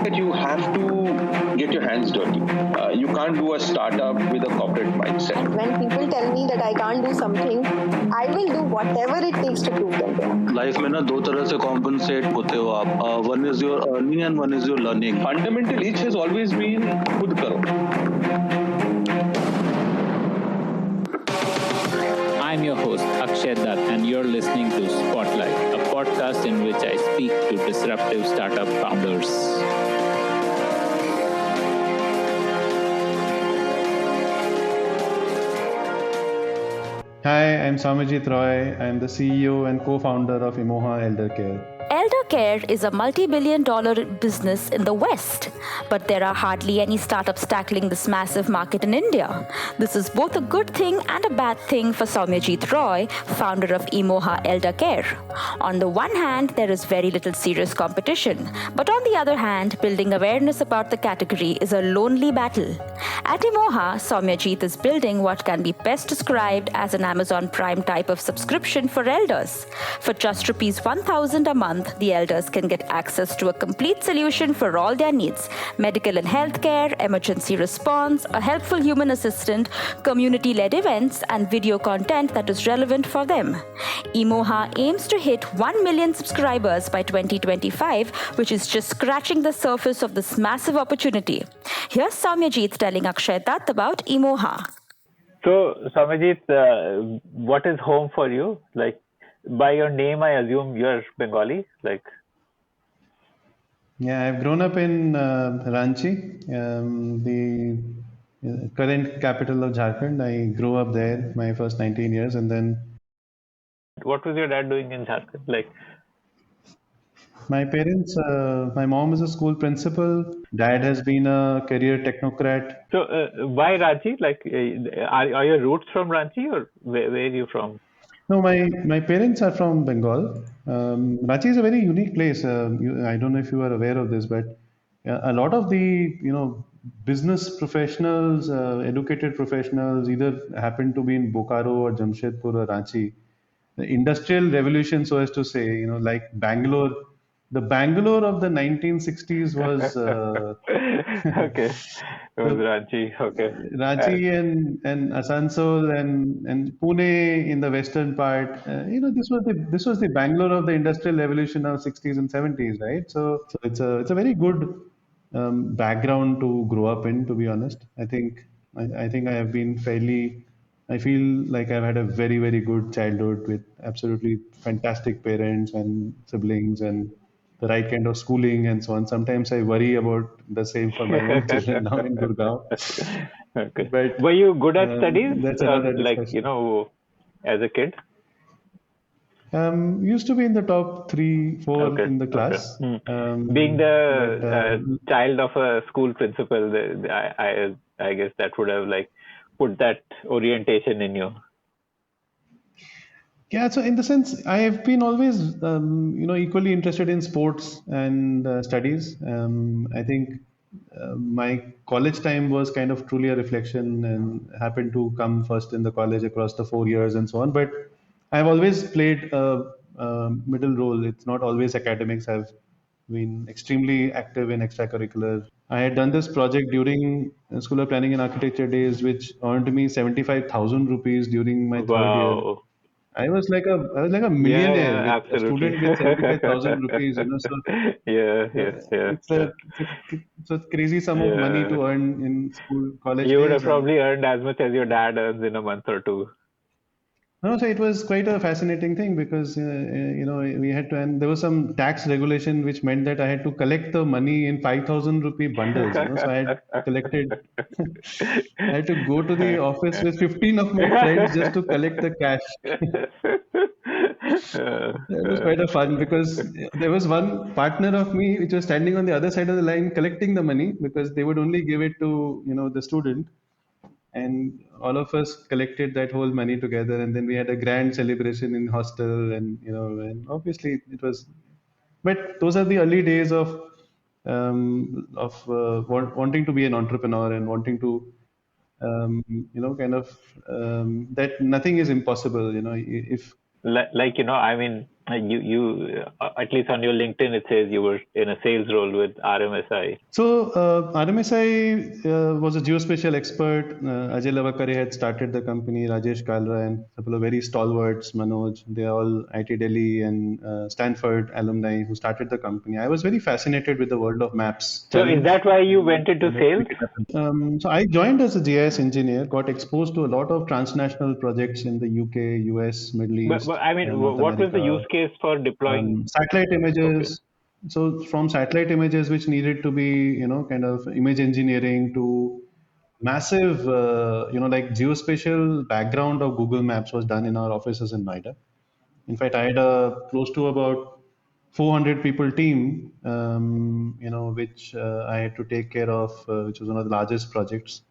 that you have to get your hands dirty. You can't do a startup with a corporate mindset. When people tell me that I can't do something, I will do whatever it takes to prove them wrong. Life में ना दो तरह से compensate होते हो आप. One is your earning and one is your learning. Fundamental each has always been खुद करो. I'm your host, Akshay Datt, and you're listening to Spotlight, a podcast in which I speak to disruptive startup founders. Hi, I'm Saumyajit Roy. I'm the CEO and co-founder of Emoha Elder Care. Eldercare is a multi-billion-dollar business in the West, but there are hardly any startups tackling this massive market in India. This is both a good thing and a bad thing for Saumyajit Roy, founder of Emoha Elder Care. On the one hand, there is very little serious competition, but on the other hand, building awareness about the category is a lonely battle. At Emoha, Saumyajit is building what can be best described as an Amazon Prime type of subscription for elders. For just rupees 1,000 a month, the elders can get access to a complete solution for all their needs: medical and healthcare, emergency response, a helpful human assistant, community-led events, and video content that is relevant for them. Emoha aims to hit 1 million subscribers by 2025, which is just scratching the surface of this massive opportunity. Here's Saumyajit telling Akshay Datt about Emoha. So, Saumyajit, what is home for you? Like, by your name, I assume you're Bengali. Yeah, I've grown up in Ranchi, the current capital of Jharkhand. I grew up there my first 19 years, and then What was your dad doing in Jharkhand? my parents, my mom is a school principal. Dad has been a career technocrat. So, why Ranchi? Are your roots from Ranchi, or where are you from? No, my parents are from Bengal. Ranchi is a very unique place. I don't know if you are aware of this, but a lot of the business professionals, educated professionals, either happen to be in Bokaro or Jamshedpur or Ranchi. The industrial revolution, so as to say, like Bangalore. The Bangalore of the 1960s was Okay, it was Ranchi. Okay. Ranchi and Asansol and Pune in the western part. This was the Bangalore of the industrial revolution of 60s and 70s, right? So it's a very good background to grow up in. To be honest, I think I have been fairly. I feel like I've had a very, very good childhood with absolutely fantastic parents and siblings and the right kind of schooling and so on. Sometimes I worry about the same for my own children now in Gurgaon. Okay. But were you good at studies? that's another discussion. As a kid? Used to be in the top 3-4 Okay. in the class. Being the child of a school principal, I guess that would have put that orientation in you. Yeah, so in the sense, I have been always, equally interested in sports and studies. I think my college time was kind of truly a reflection and happened to come first in the college across the 4 years and so on. But I've always played a middle role. It's not always academics. I've been extremely active in extracurricular. I had done this project during School of Planning and Architecture days, which earned me 75,000 rupees during my third year. Wow. I was like a millionaire with a absolutely. student with 75,000 rupees, So Yeah. it's a crazy sum of money to earn in school, college You would days. have probably earned as much as your dad earns in a month or two. No, so it was quite a fascinating thing because we had to, and there was some tax regulation which meant that I had to collect the money in 5,000 rupee bundles. So I had collected. I had to go to the office with 15 of my friends just to collect the cash. It was quite a fun because there was one partner of me which was standing on the other side of the line collecting the money because they would only give it to the student. And all of us collected that whole money together, and then we had a grand celebration in hostel, and obviously it was. But those are the early days of wanting to be an entrepreneur and wanting to, that nothing is impossible. If I mean, at least on your LinkedIn, it says you were in a sales role with RMSI. So RMSI was a geospatial expert. Ajay Lavakare had started the company. Rajesh Kalra and a couple of very stalwarts, Manoj. They are all IT Delhi and Stanford alumni who started the company. I was very fascinated with the world of maps. So is that why you went into sales? So I joined as a GIS engineer. Got exposed to a lot of transnational projects in the UK, US, Middle East, But I mean, North what was the America. use case for deploying? Satellite images. Okay. So from satellite images, which needed to be, kind of image engineering to massive, like geospatial background of Google Maps was done in our offices in Noida. In fact, I had a close to about 400 people team, which I had to take care of, which was one of the largest projects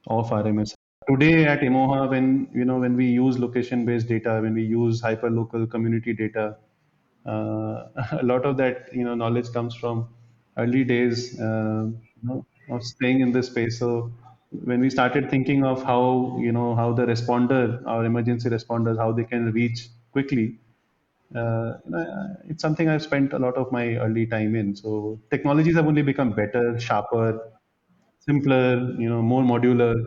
of RMS. Today at Emoha, when we use location-based data, when we use hyperlocal community data, a lot of that knowledge comes from early days of staying in this space. So when we started thinking of how the responder, our emergency responders, how they can reach quickly, it's something I've spent a lot of my early time in. So technologies have only become better, sharper, simpler, more modular.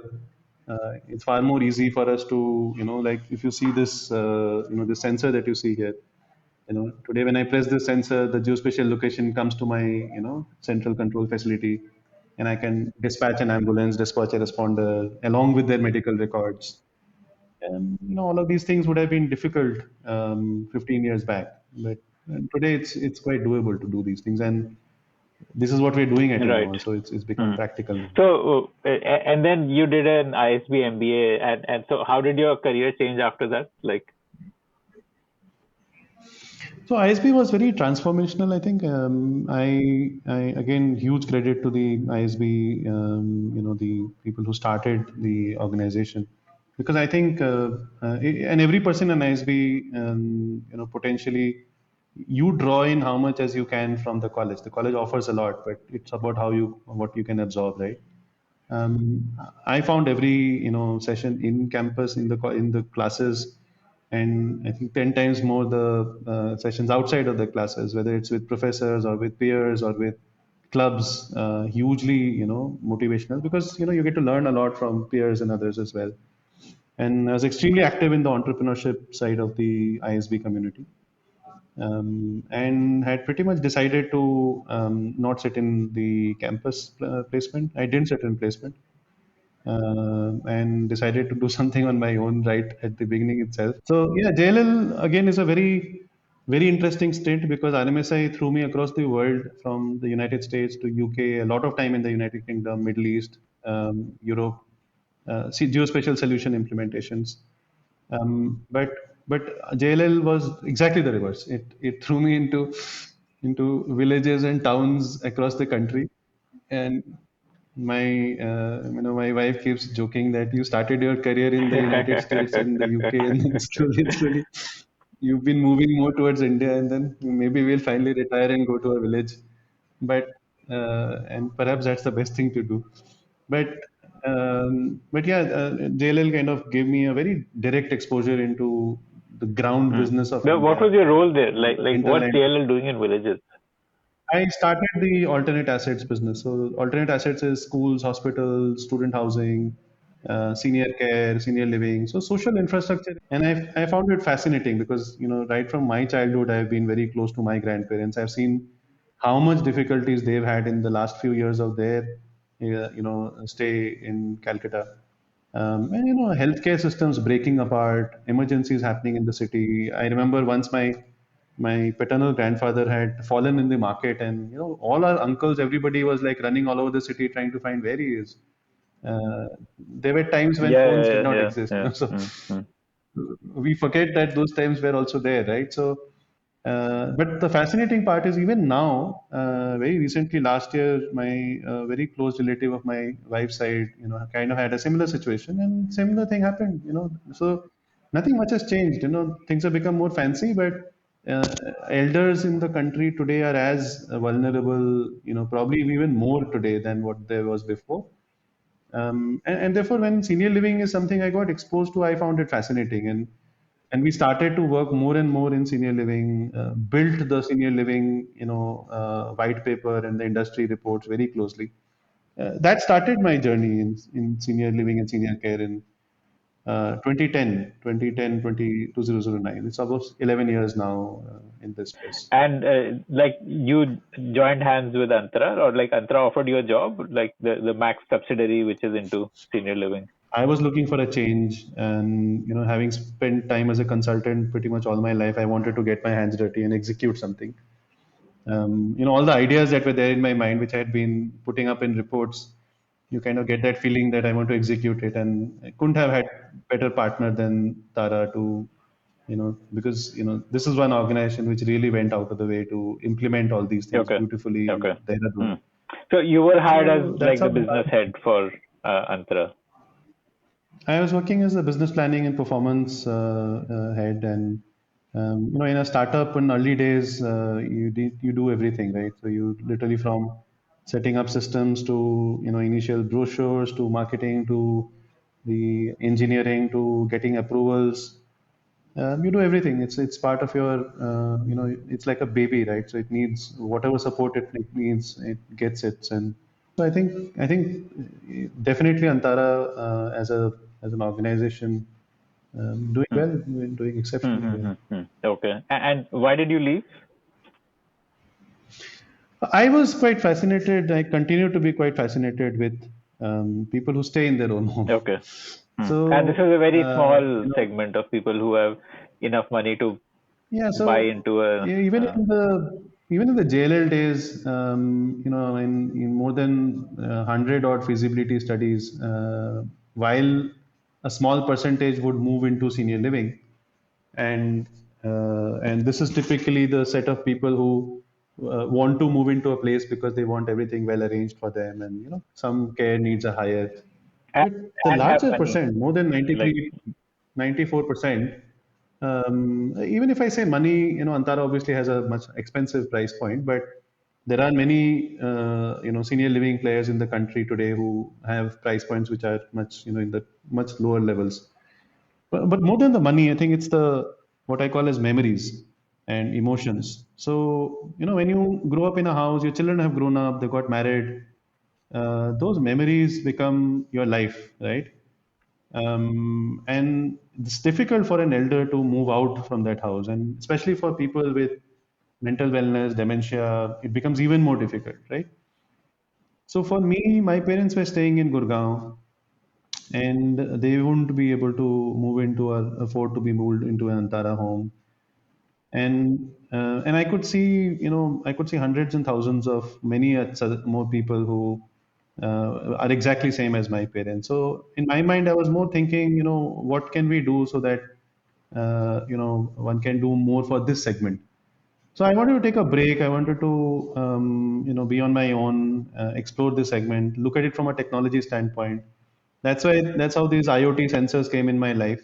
It's far more easy for us to, like if you see this, the sensor that you see here, today when I press this sensor, the geospatial location comes to my, central control facility, and I can dispatch an ambulance, dispatch a responder along with their medical records. And all of these things would have been difficult 15 years back, but today it's quite doable to do these things, and this is what we're doing at Right. Emoha, so it's become practical now. So and then you did an ISB MBA, and so how did your career change after that? Like, so ISB was very transformational. I think I again huge credit to the ISB, the people who started the organization, because I think and every person in ISB, potentially you draw in how much as you can from the college. The college offers a lot, but it's about what you can absorb, right? I found every session in campus in the classes, and I think 10 times more the sessions outside of the classes, whether it's with professors or with peers or with clubs, hugely motivational, because you get to learn a lot from peers and others as well. And I was extremely active in the entrepreneurship side of the ISB community. And had pretty much decided to not sit in the campus placement. I didn't sit in placement, and decided to do something on my own right at the beginning itself. So yeah, JLL again is a very, very interesting stint, because RMSI threw me across the world, from the United States to UK, a lot of time in the United Kingdom, Middle East, Europe, geospatial solution implementations. But JLL was exactly the reverse. It threw me into villages and towns across the country, and my wife keeps joking that you started your career in the United States and the UK, and then slowly you've been moving more towards India, and then maybe we'll finally retire and go to a village. But and perhaps that's the best thing to do. But yeah, JLL kind of gave me a very direct exposure into the ground business of India. what was your role there? Like what's Hinterland. JLL doing in villages? I started the alternate assets business. So alternate assets is schools, hospitals, student housing, senior care, senior living. So social infrastructure. And I found it fascinating because, right from my childhood, I've been very close to my grandparents. I've seen how much difficulties they've had in the last few years of their, stay in Calcutta. And healthcare systems breaking apart, emergencies happening in the city. I remember once my paternal grandfather had fallen in the market, and all our uncles, everybody was like running all over the city trying to find where he is. There were times when phones did not exist, so we forget that those times were also there, right? So but the fascinating part is, even now, very recently, last year, my very close relative of my wife's side, kind of had a similar situation, and similar thing happened. So nothing much has changed. Things have become more fancy, but uh, elders in the country today are as vulnerable, probably even more today than what there was before. And therefore, when senior living is something I got exposed to, I found it fascinating. And and we started to work more and more in senior living, built the senior living, white paper and the industry reports very closely. That started my journey in senior living and senior care in 2010, 2009. It's almost 11 years now in this space. And like you joined hands with Antara, or like Antara offered you a job, like the Max subsidiary, which is into senior living. I was looking for a change, and having spent time as a consultant pretty much all my life, I wanted to get my hands dirty and execute something. All the ideas that were there in my mind, which I had been putting up in reports, you kind of get that feeling that I want to execute it, and I couldn't have had better partner than Tara to, because this is one organization which really went out of the way to implement all these things Okay. beautifully in Okay. Dehradun. So you were hired So as that's like the how business head for Antara. I was working as a business planning and performance head, and in a startup in early days, you do everything, right? So you literally from setting up systems to initial brochures to marketing to the engineering to getting approvals. You do everything. It's part of your it's like a baby, right? So it needs whatever support it needs, it gets it. And so I think definitely Antara as an organization doing well, doing exceptionally well. Okay. And why did you leave? I was quite fascinated. I continue to be quite fascinated with people who stay in their own home. Okay. And this is So a very small segment of people who have enough money to yeah, buy so into a. even in the JLL days, in more than 100 odd feasibility studies, while a small percentage would move into senior living, and this is typically the set of people who want to move into a place because they want everything well arranged for them, and some care needs are higher. and, But the and have larger money. percent, more than Like 93, 94%, even if I say money, Antara obviously has a much expensive price point, but there are many, senior living players in the country today who have price points which are much, in the much lower levels. But more than the money, I think it's the what I call as memories and emotions. So, when you grow up in a house, your children have grown up, they got married, those memories become your life, right? And it's difficult for an elder to move out from that house, and especially for people with mental wellness, dementia, it becomes even more difficult, right? So for me, my parents were staying in Gurgaon, and they wouldn't be able to move into or afford to be moved into an Antara home. And I could see, I could see hundreds and thousands of many more people who are exactly same as my parents. So in my mind, I was more thinking, what can we do so that one can do more for this segment. So I wanted to take a break. I wanted to be on my own, explore this segment, look at it from a technology standpoint. That's how these IoT sensors came in my life,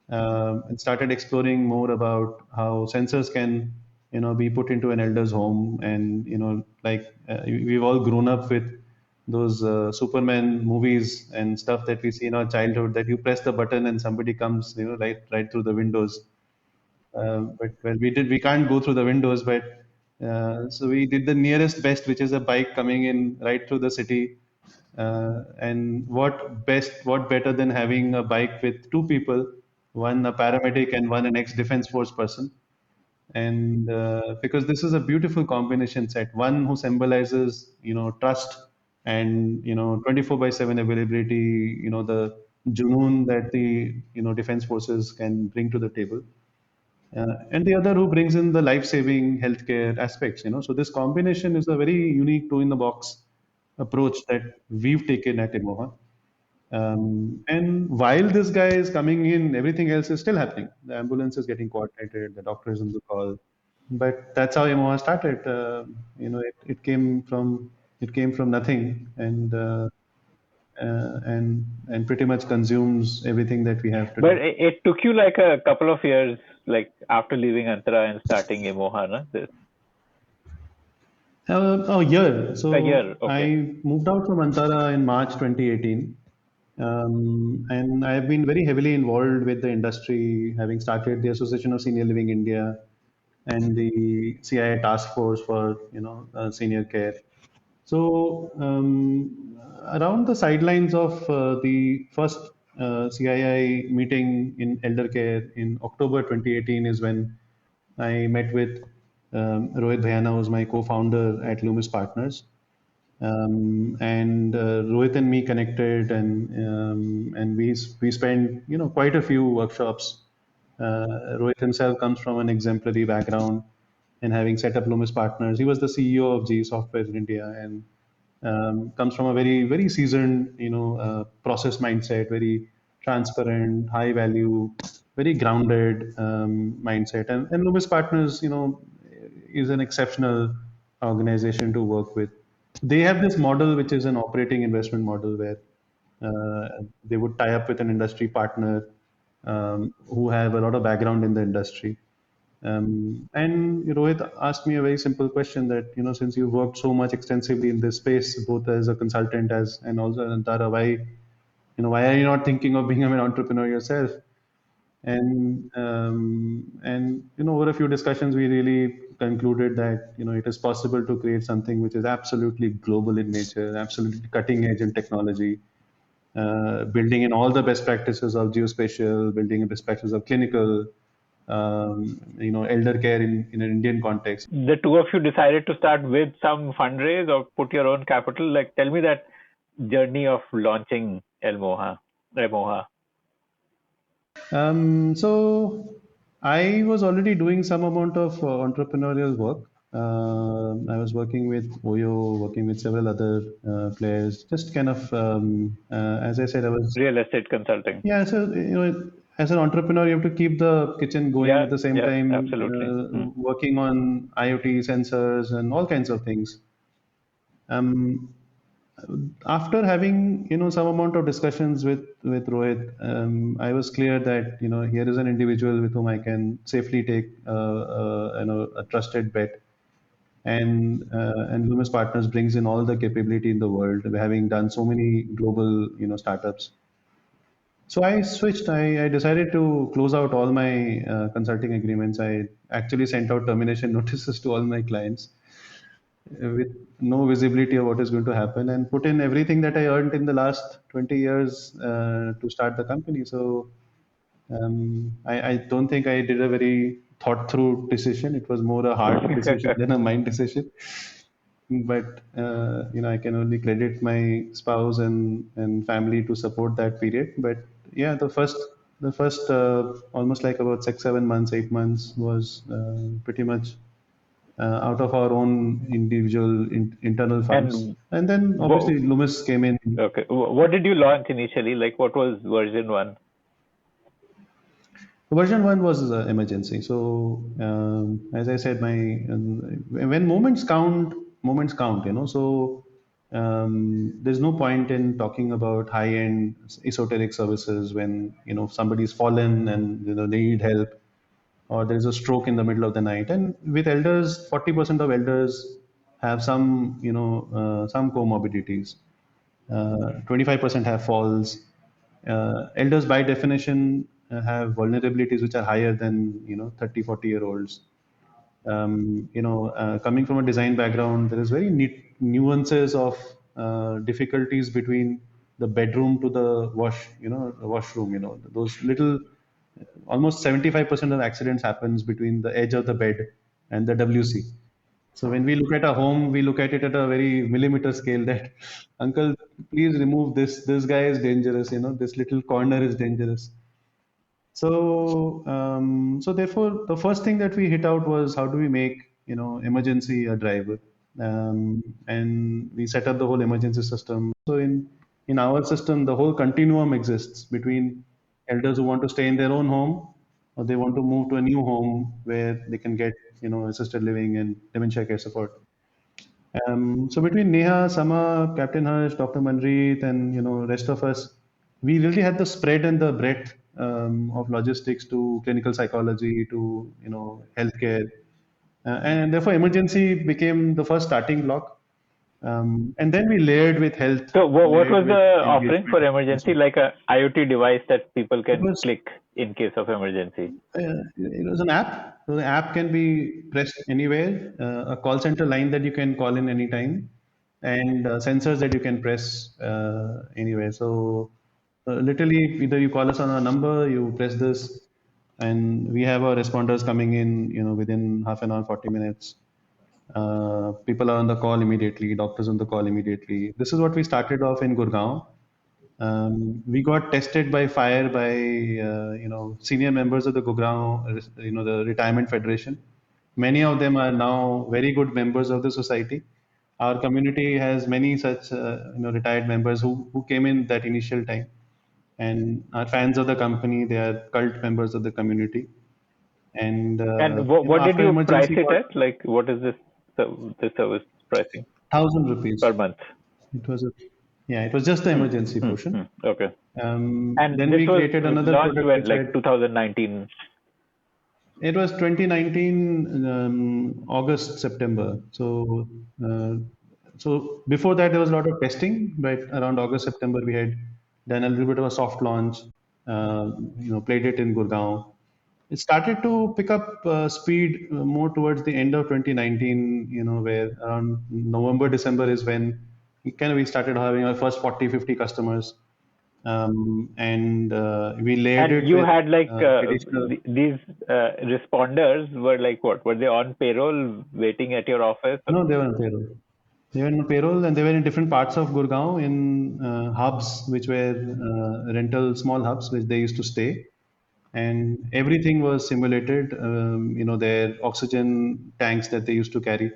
and started exploring more about how sensors can be put into an elder's home. And like we've all grown up with those Superman movies and stuff that we see in our childhood, that you press the button and somebody comes right through the windows. But well, we can't go through the windows, but so we did the nearest best, which is a bike coming in right through the city. And what better than having a bike with two people, one a paramedic and one an ex-defense force person. And because this is a beautiful combination set, one who symbolizes trust and 24/7 availability, the junoon that the defense forces can bring to the table, and the other who brings in the life-saving healthcare aspects. So this combination is a very unique two-in-the-box approach that we've taken at Emoha. And while this guy is coming in, everything else is still happening. The ambulance is getting coordinated, the doctor is on the call. But that's how Emoha started. It came from nothing, and pretty much consumes everything that we have But today. it took you like a couple of years, like after leaving Antara and starting Emoha, no? A year. A year, So okay. I moved out from Antara in March 2018, And I've been very heavily involved with the industry, having started the Association of Senior Living India and the CII task force for senior care. So around the sidelines of the first CII meeting in Elder Care in October 2018 is when I met with Rohit Bhayana, who's my co-founder at Loomis Partners. And Rohit and me connected, and we spent quite a few workshops. Rohit himself comes from an exemplary background, and having set up Loomis Partners, he was the CEO of GE Software in India, and comes from a very seasoned process mindset, very transparent, high value, very grounded mindset, and Loomis Partners is an exceptional organization to work with. They have this model, which is an operating investment model, where they would tie up with an industry partner who have a lot of background in the industry. And Rohit asked me a very simple question that, since you've worked so much extensively in this space, both as a consultant as and also an Antara, why are you not thinking of being an entrepreneur yourself? And over a few discussions, we really concluded that it is possible to create something which is absolutely global in nature, absolutely cutting edge in technology, building in all the best practices of geospatial, building in best practices of clinical, elder care in an Indian context. The two of you decided to start with some fundraise or put your own capital. Like, tell me that journey of launching Emoha. So I was already doing some amount of entrepreneurial work. I was working with Oyo, working with several other players, just kind of, as I said, I was Real estate consulting. Yeah, so as an entrepreneur, you have to keep the kitchen going at the same time, absolutely. working on IoT sensors and all kinds of things. Um, After having some amount of discussions with Rohit, I was clear that here is an individual with whom I can safely take a trusted bet, and Loomis Partners brings in all the capability in the world, having done so many global startups. So I switched. I decided to close out all my consulting agreements. I actually sent out termination notices to all my clients with no visibility of what is going to happen, and put in everything that I earned in the last 20 years to start the company. So I don't think I did a very thought through decision. It was more a heart decision than a mind decision. But I can only credit my spouse and family to support that period. But yeah, the first almost like about 6 7 months, 8 months was pretty much out of our own individual internal funds. And then obviously Loomis came in. Okay. What did you launch initially? Like, what was version 1? Version 1 was emergency. So as I said, when moments count, So there's no point in talking about high-end esoteric services when somebody's fallen and they need help, or there's a stroke in the middle of the night. And with elders, 40% of elders have some comorbidities. 25% have falls. Elders, by definition, have vulnerabilities which are higher than 30, 40-year olds. Coming from a design background, there is very neat nuances of difficulties between the bedroom to the washroom. Those little, almost 75% of accidents happens between the edge of the bed and the WC. So when we look at a home, we look at it at a very millimeter scale that, uncle, please remove this. This guy is dangerous. This little corner is dangerous. So therefore, the first thing that we hit out was how do we make emergency a driver, and we set up the whole emergency system. So in our system, the whole continuum exists between elders who want to stay in their own home, or they want to move to a new home where they can get assisted living and dementia care support. So between Neha, Sama, Captain Harsh, Dr. Manjeet, and rest of us, we really had the spread and the breadth of logistics to clinical psychology to healthcare, and therefore emergency became the first starting block. And then we layered with health. So what Layered was with the offering for engagement. emergency? Like a IoT device that people It can was click in case of emergency? it was an app. So the app can be pressed anywhere. A call center line that you can call in anytime, and sensors that you can press anywhere. So literally, either you call us on a number, you press this, and we have our responders coming in. Within half an hour, 40 minutes. People are on the call immediately. Doctors on the call immediately. This is what we started off in Gurgaon. We got tested by fire by senior members of the Gurgaon, the retirement federation. Many of them are now very good members of the society. Our community has many such retired members who came in that initial time and are fans of the company. They are cult members of the community. And And what did after you price emergency it got at? Like, what is this service pricing 1,000 rupees. per month? It was it was just the emergency portion. Okay. And Then this we was created another launched product when, which like had 2019. it was 2019 August September. So before that there was a lot of testing, but around August September we had done a little bit of a soft launch. Played it in Gurgaon. It started to pick up speed more towards the end of 2019. Where around November December is when we started having our first 40-50 customers. And we layered And it you with had like additional. these responders were like what? Were they on payroll waiting at your office? No, they were on payroll. They were on payroll, and they were in different parts of Gurgaon in hubs, which were rental small hubs, which they used to stay. And everything was simulated. Their oxygen tanks that they used to carry.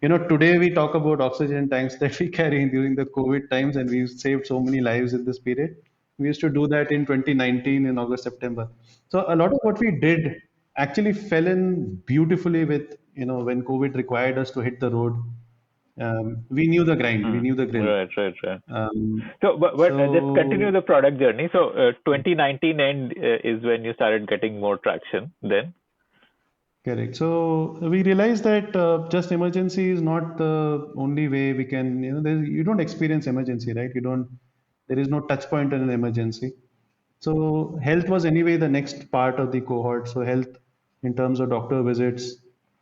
Today we talk about oxygen tanks that we carry during the COVID times, and we saved so many lives in this period. We used to do that in 2019 in August, September. So a lot of what we did actually fell in beautifully with, when COVID required us to hit the road. We knew the grind, we knew the grind. Right. Um, So, but let's continue so the product journey. So, 2019 end is when you started getting more traction. Then, Correct. So we realized that just emergency is not the only way we can, you don't experience emergency, right? There is no touch point in an emergency. So health was anyway the next part of the cohort. So health in terms of doctor visits,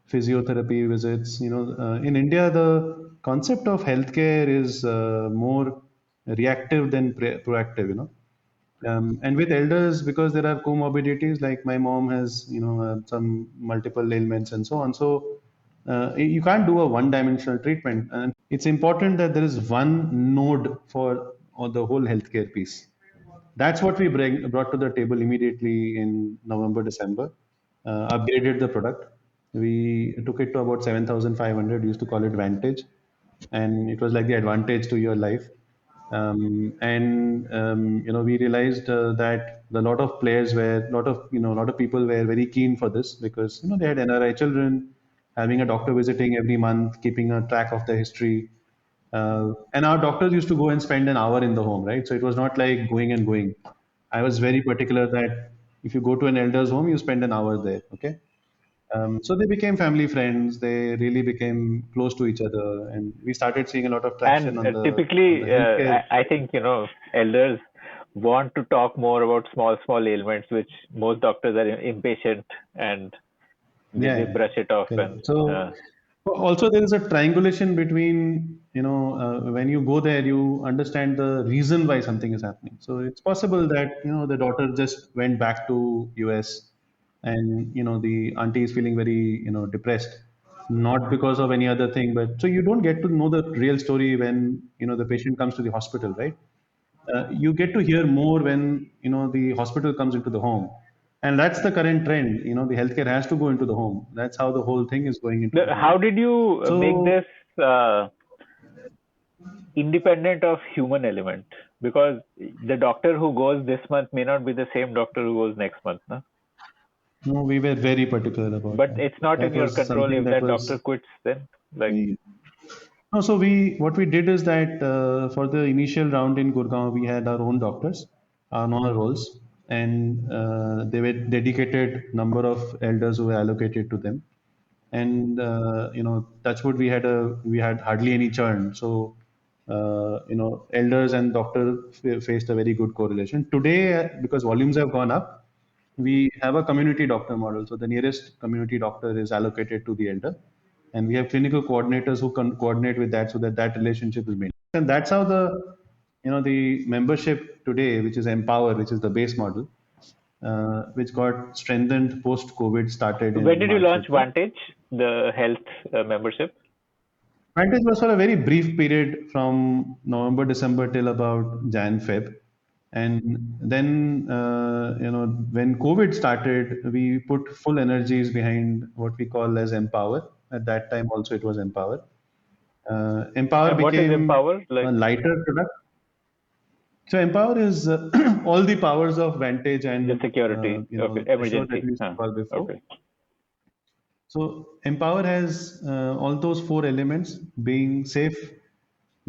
physiotherapy visits, in India, the concept of healthcare is more reactive than proactive, and with elders, because there are comorbidities, like my mom has, some multiple ailments and so on. So you can't do a one-dimensional treatment, and it's important that there is one node for the whole healthcare piece. That's what we brought to the table immediately in November, December. Upgraded the product. We took it to about 7,500. We used to call it Vantage, and it was like the advantage to your life. We realized that a lot of players were, a lot of people were very keen for this, because they had NRI children, having a doctor visiting every month, keeping a track of the history. And our doctors used to go and spend an hour in the home, right? So it was not like going and going. I was very particular that if you go to an elder's home, you spend an hour there. Okay. So they became family friends. They really became close to each other, and we started seeing a lot of traction and on the typically, healthcare. I think elders want to talk more about small ailments, which most doctors are impatient and they Yeah, brush it off. And correct. So also there is a triangulation between, when you go there, you understand the reason why something is happening. So it's possible that, the daughter just went back to US, and, the auntie is feeling very, depressed, not because of any other thing, but so you don't get to know the real story when, the patient comes to the hospital, right? You get to hear more when, the hospital comes into the home, and that's the current trend. The healthcare has to go into the home. That's how the whole thing is going into the home. how did you make So this independent of human element? Because the doctor who goes this month may not be the same doctor who goes next month, no? no, we were very particular about But that. it's not in That your was control something if that that doctor was quits. Then, like, no. So what we did is that for the initial round in Gurgaon, we had our own doctors on our roles, and they were dedicated number of elders who were allocated to them. and touch wood, we had hardly any churn. So elders and doctors faced a very good correlation. Today, because volumes have gone up, we have a community doctor model. So the nearest community doctor is allocated to the elder, and we have clinical coordinators who can coordinate with that, so that that relationship is maintained. And that's how the membership today, which is Empower, which is the base model, which got strengthened post COVID, started When in did you March launch 15. Vantage, the health membership? Vantage was for a very brief period from November, December till about Jan, Feb. And then, when COVID started, we put full energies behind what we call as Empower. At that time, also, it was Empower. Empower And what is became Empower? a Like lighter product. So Empower is all the powers of Vantage the and security, okay, Assure that we emergency. used to call before. Okay. So Empower has all those four elements: being safe,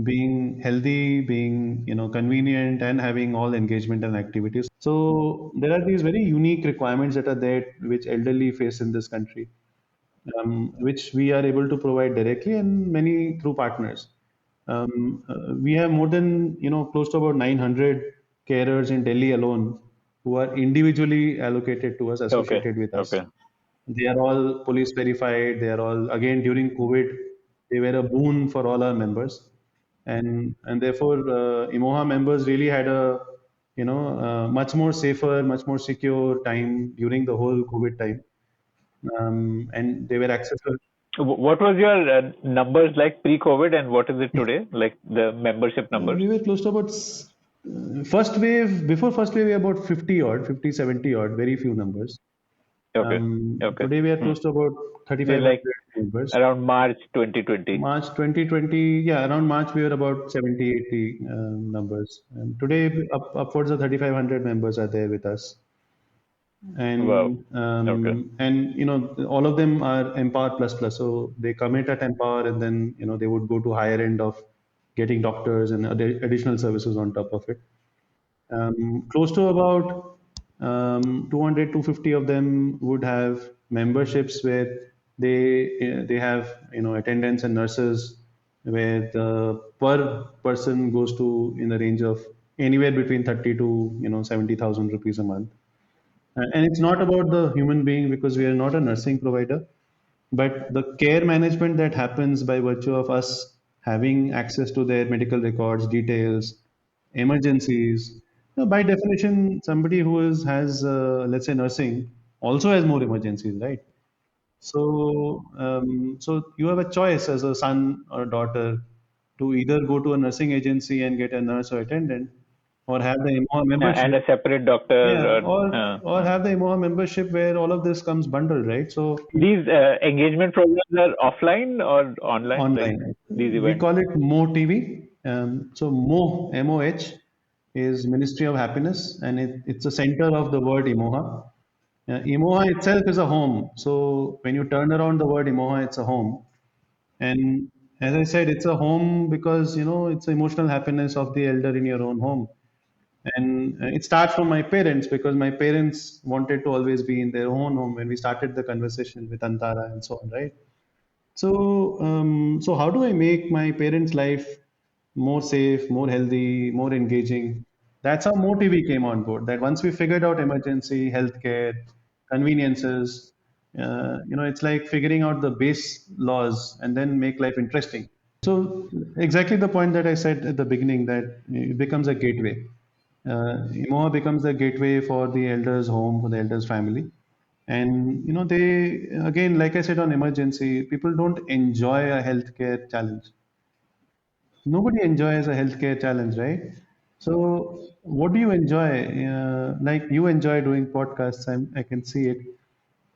being healthy, being convenient, and having all engagement and activities. So there are these very unique requirements that are there, which elderly face in this country, which we are able to provide directly and many through partners. We have more than close to about 900 carers in Delhi alone who are individually allocated to us, Okay. associated with us. Okay. They are all police verified. They are all, again, during COVID, they were a boon for all our members, and therefore Emoha members really had a much more safer, much more secure time during the whole COVID time, and they were accessible. What was your numbers like pre-COVID, and what is it today? Like the membership numbers? We were close to about first wave. Before first wave, we were about 50 odd, 50, 70 odd, very few numbers. Okay. Okay. Today we are close to about So like 3,500 members. around March 2020. March 2020, yeah, around March we were about 70, 80 numbers. And today, upwards of 3,500 members are there with us. Wow. Okay. And all of them are Empower Plus Plus. So they commit at Empower, and then they would go to higher end of getting doctors and additional services on top of it. Close to about 200, 250 of them would have memberships where they have attendants and nurses, where the per person goes to in the range of anywhere between 30 to 70,000 rupees a month. And it's not about the human being, because we are not a nursing provider, but the care management that happens by virtue of us having access to their medical records, details, emergencies. By definition, somebody who has, let's say, nursing also has more emergencies, right? So you have a choice as a son or daughter to either go to a nursing agency and get a nurse or attendant, or have the Emoha And membership. a separate doctor. Yeah, or Uh, have the Emoha membership where all of this comes bundled, right? So These engagement programs are offline or online? Like online, these we events? call it Mo TV. So Mo, MOH, is Ministry of Happiness, and it's a center of the word Emoha. Emoha itself is a home. So when you turn around the word Emoha, it's a home. And as I said, it's a home because it's emotional happiness of the elder in your own home. And it starts from my parents, because my parents wanted to always be in their own home when we started the conversation with Antara and so on, right? So how do I make my parents' life more safe, more healthy, more engaging? That's how MoTV came on board. That once we figured out emergency, healthcare, conveniences, it's like figuring out the base laws and then make life interesting. So exactly the point that I said at the beginning, that it becomes a gateway. Emoha becomes the gateway for the elders' home, for the elders' family. And they, again, like I said on emergency, people don't enjoy a healthcare challenge. Nobody enjoys a healthcare challenge, right? So what do you enjoy? Like you enjoy doing podcasts, I can see it.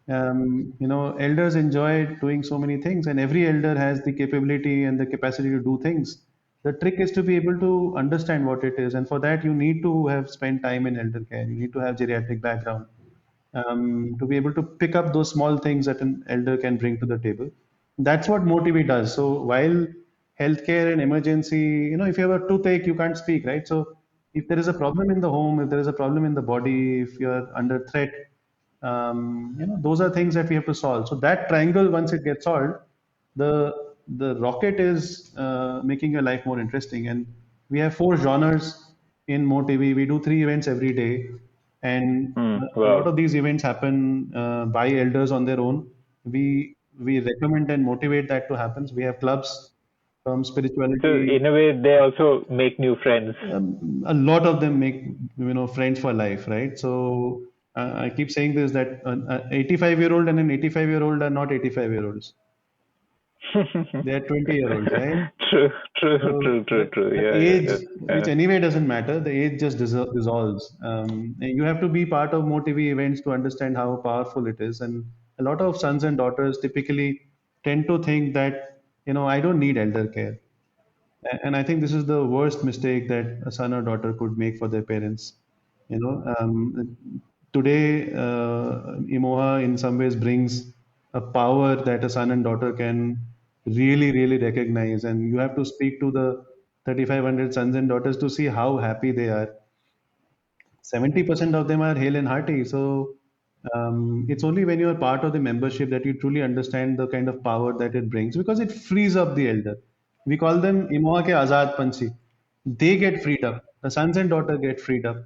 Elders enjoy doing so many things, and every elder has the capability and the capacity to do things. The trick is to be able to understand what it is, and for that you need to have spent time in elder care. You need to have geriatric background, to be able to pick up those small things that an elder can bring to the table. That's what Motivi does. So while healthcare and emergency, if you have a toothache, you can't speak, right? So if there is a problem in the home, if there is a problem in the body, if you're under threat, Those are things that we have to solve. So that triangle, once it gets solved, the the rocket is making your life more interesting. And we have 4 genres in MoTV. We do 3 events every day, and a lot Wow. of these events happen by elders on their own. We recommend and motivate that to happen. We have clubs from So spirituality. in a way, they also make new friends. A lot of them make friends for life, right? So I keep saying this, that an 85-year-old and an 85-year-old are not 85-year-olds. They are 20-year-olds, right? True, true, So true, true, true. the Yeah, age, yeah, which yeah. anyway doesn't matter, the age just dissolves. And you have to be part of more TV events to understand how powerful it is. And a lot of sons and daughters typically tend to think that, I don't need elder care. And I think this is the worst mistake that a son or daughter could make for their parents. Today, Emoha in some ways brings a power that a son and daughter can really, really recognize. And you have to speak to the 3,500 sons and daughters to see how happy they are. 70% of them are hale and hearty. So it's only when you're part of the membership that you truly understand the kind of power that it brings, because it frees up the elder. We call them Imoha ke Azad Panchi. They get freed up. The sons and daughter get freed up.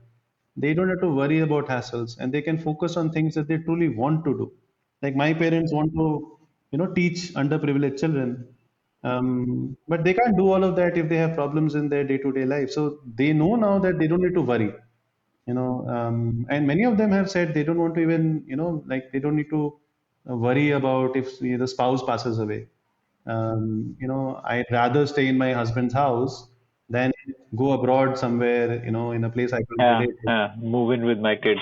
They don't have to worry about hassles, and they can focus on things that they truly want to do. Like my parents want to, teach underprivileged children. But they can't do all of that if they have problems in their day-to-day life. So they know now that they don't need to worry. And many of them have said they don't want to even, like they don't need to worry about if the spouse passes away. I'd rather stay in my husband's house than go abroad somewhere, in a place I can't Yeah, relate to. move in with my kids.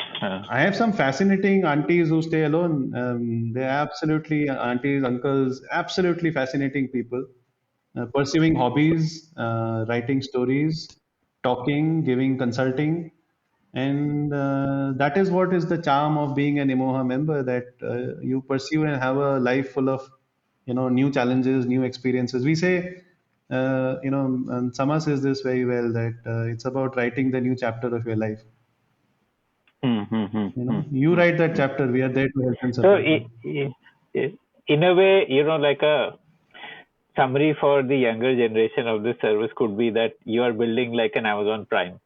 I have some fascinating aunties who stay alone. They're absolutely aunties, uncles, absolutely fascinating people, pursuing hobbies, writing stories, talking, giving consulting. And that is what is the charm of being an Emoha member, that you pursue and have a life full of, new challenges, new experiences. We say, and Sama says this very well, that it's about writing the new chapter of your life. Hmm, hmm, hmm, hmm, You hmm, write that hmm. chapter. We are there to help and So, support you. in a way, like a summary for the younger generation of this service could be that you are building like an Amazon Prime,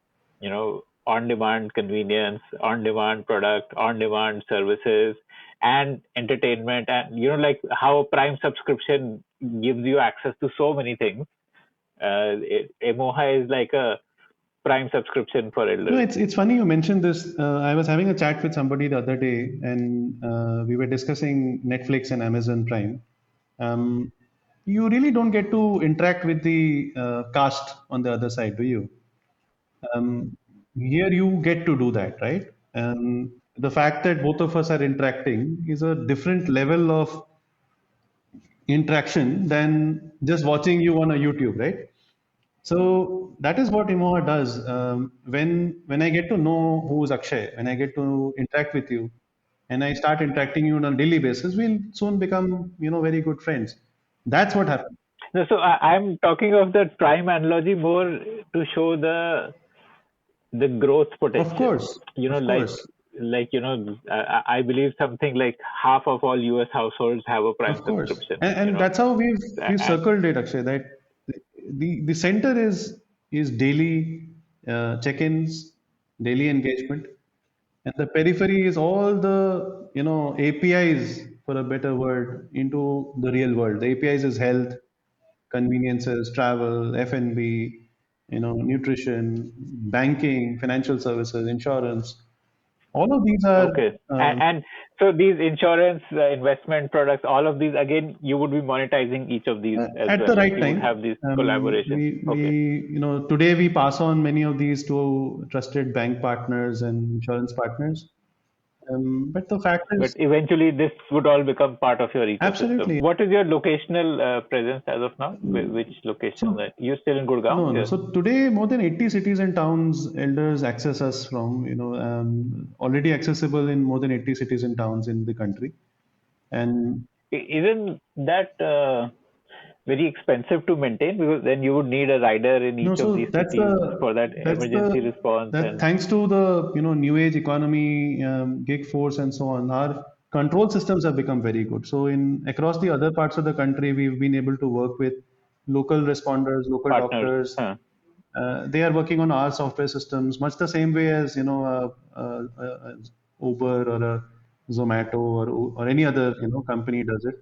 on demand convenience, on demand product, on demand services, and entertainment. And, like how a Prime subscription gives you access to so many things. Emoha is like a Prime subscription for No, elders. it's funny you mentioned this. I was having a chat with somebody the other day, and we were discussing Netflix and Amazon Prime. Um, you really don't get to interact with the cast on the other side, do you? Here you get to do that, right? And the fact that both of us are interacting is a different level of interaction than just watching you on a YouTube, right? So that is what Emoha does. When I get to know who's Akshay, when I get to interact with you, and I start interacting you on a daily basis, we'll soon become very good friends. That's what happens. No, so I'm talking of the Prime analogy more to show the growth Of potential. course, of Like course, I believe something like half of all U.S. households have a Prime of course, subscription. and that's how we've And circled it, Akshay. That the center is daily check-ins, daily engagement, and the periphery is all the APIs, for a better word, into the real world. The APIs is health, conveniences, travel, F&B, nutrition, banking, financial services, insurance. All of these are okay, um, and so these insurance investment products, all of these again, you would be monetizing each of these as at well. the Like right you would time. have these collaborations. Okay, Today we pass on many of these to trusted bank partners and insurance partners. But the fact but is, eventually this would all become part of your ecosystem. absolutely. What is your locational presence as of now? Which location? So You still in no, Gurgaon? no. Yes. So today, more than 80 cities and towns, elders access us from, already accessible in more than 80 cities and towns in the country. And Isn't that very expensive to maintain, because then you would need a rider in No, each of so these that's cities for that that's emergency response. that And thanks to the new age economy, gig force and so on, our control systems have become very good. So in across the other parts of the country, we've been able to work with local responders, local partners. doctors. They are working on our software systems, much the same way as Uber or a Zomato or any other company does it.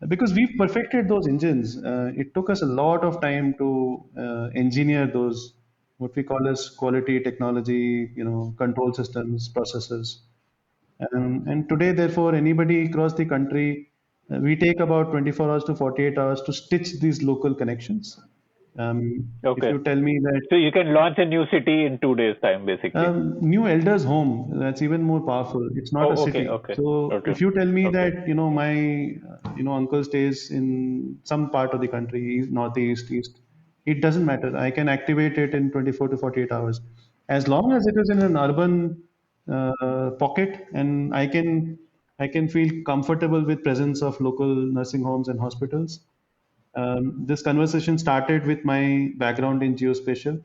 Because we've perfected those engines. It took us a lot of time to engineer those what we call as quality technology, control systems, processes. And today, therefore, anybody across the country, we take about 24 hours to 48 hours to stitch these local connections. If Okay. you tell me that So you can launch a new city in 2 days' time, basically. new elders home, that's even more powerful. It's not a Oh, okay, city. okay. So Okay. if you tell me Okay. that my uncle stays in some part of the country, northeast, east, it doesn't matter. I can activate it in 24 to 48 hours, as long as it is in an urban pocket, and I can feel comfortable with presence of local nursing homes and hospitals. This conversation started with my background in geospatial.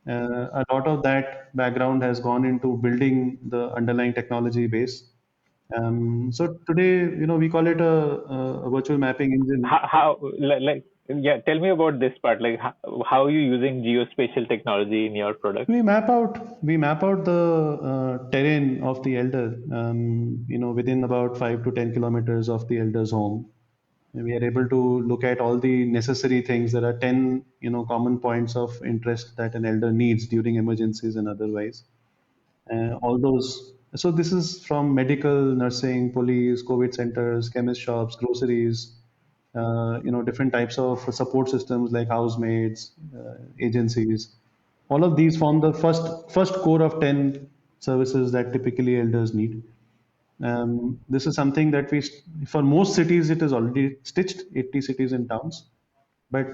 A lot of that background has gone into building the underlying technology base. So today, we call it a virtual mapping engine. Yeah, tell me about this part. Like, how are you using geospatial technology in your product? We map out the terrain of the elder, within about 5 to 10 kilometers of the elder's home. We are able to look at all the necessary things. There are 10, common points of interest that an elder needs during emergencies and otherwise. All those. So this is from medical, nursing, police, COVID centers, chemist shops, groceries, different types of support systems like housemaids, agencies. All of these form the first core of 10 services that typically elders need. This is something that for most cities, it is already stitched, 80 cities and towns. But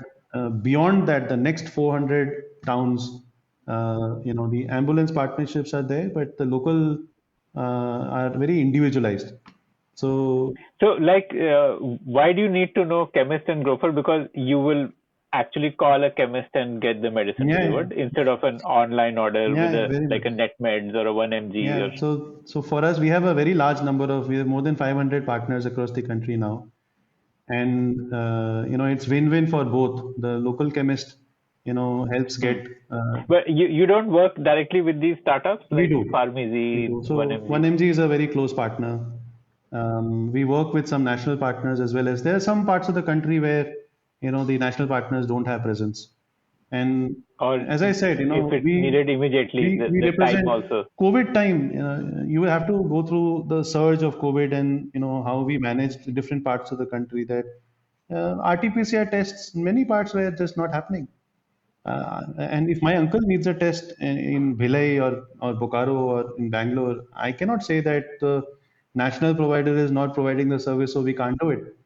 beyond that, the next 400 towns, the ambulance partnerships are there, but the local are very individualized. So So, like, why do you need to know chemist and grocer? Because you will actually call a chemist and get the medicine yeah, delivered instead of an online order yeah, with yeah, a very like much. a net meds or a 1 mg or. Yeah, so for us, we have a very large number of, we have more than 500 partners across the country now. And it's win-win for both. The local chemist helps Hmm. get But you don't work directly with these startups we like do. We Pharmacy, do. So 1mg. 1MG is a very close partner. We work with some national partners as well as there are some parts of the country where the national partners don't have presence. And Or as I said, if it's we needed immediately, we we the time represent also. COVID time. You have to go through the surge of COVID and how we managed different parts of the country that RT-PCR tests in many parts were just not happening. And if my uncle needs a test in Bhilai or Bokaro or in Bangalore, I cannot say that the national provider is not providing the service, so we can't do it.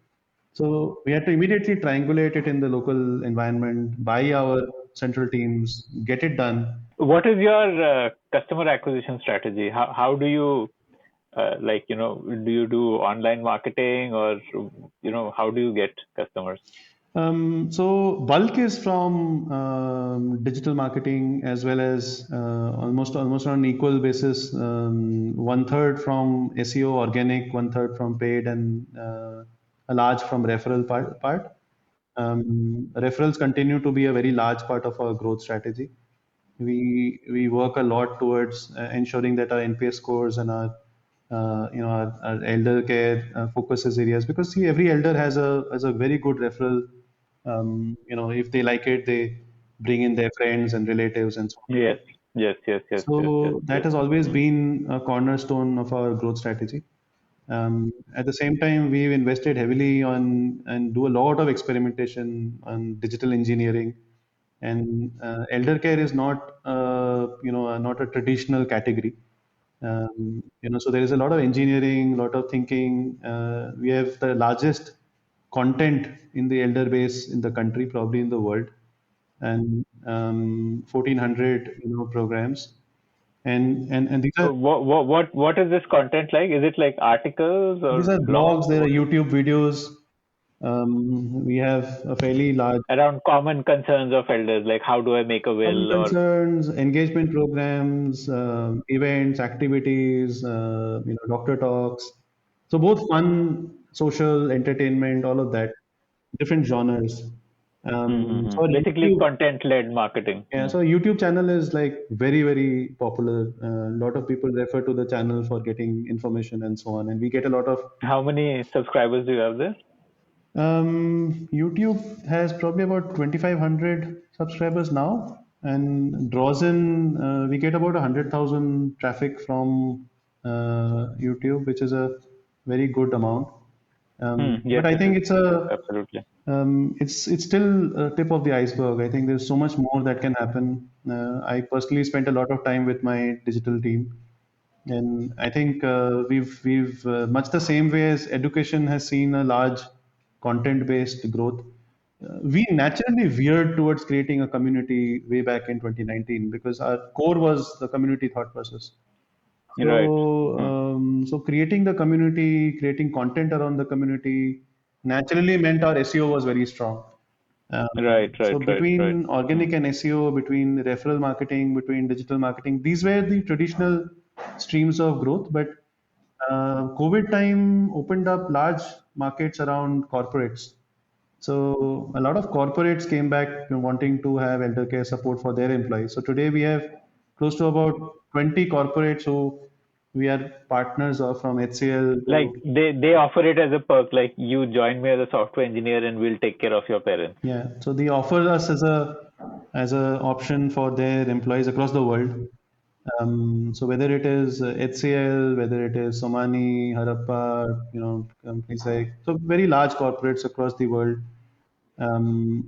So we had to immediately triangulate it in the local environment, buy our central teams, get it done. What is your customer acquisition strategy? How do you do you do online marketing, or how do you get customers? So bulk is from digital marketing as well as almost on an equal basis. One third from SEO organic, one third from paid, and a large from referral part. Referrals continue to be a very large part of our growth strategy. We work a lot towards ensuring that our NPS scores and our elder care focuses areas, because see, every elder has a very good referral. If they like it, they bring in their friends and relatives and so on. Yes, yes, yes, yes, yes, yes, So that yes. has always been a cornerstone of our growth strategy. At the same time, we've invested heavily on and do a lot of experimentation on digital engineering. And elder care is not, not a traditional category. So there is a lot of engineering, a lot of thinking. We have the largest content in the elder base in the country, probably in the world, and 1,400 programs. And these are So what is this content like? Is it like articles or blogs. blogs? There are What is? YouTube videos. We have a fairly large Around common concerns of elders, like how do I make a common will, or concerns, engagement programs, events, activities, doctor talks. So both fun, social, entertainment, all of that, different genres. So our basically YouTube, content-led marketing. yeah, so YouTube channel is like very, very popular. A lot of people refer to the channel for getting information and so on. And we get a lot of How many subscribers do you have there? YouTube has probably about 2,500 subscribers now, and draws in, we get about 100,000 traffic from YouTube, which is a very good amount. Yes, But I it think is. it's a Absolutely. it's still a tip of the iceberg. I think there's so much more that can happen. I personally spent a lot of time with my digital team, and I think we've much the same way as education has seen a large content-based growth. We naturally veered towards creating a community way back in 2019 because our core was the community thought process. Right. So creating the community, creating content around the community, naturally meant our SEO was very strong. Right, So right, right, right. between organic and SEO, between referral marketing, between digital marketing, these were the traditional streams of growth. But COVID time opened up large markets around corporates. So a lot of corporates came back wanting to have elder care support for their employees. So today we have close to about 20 corporates who we are partners of, from HCL Like to, they offer it as a perk, like you join me as a software engineer and we'll take care of your parents. yeah. So they offer us as a option for their employees across the world. So whether it is HCL, whether it is Somani, Harappa, companies like, so very large corporates across the world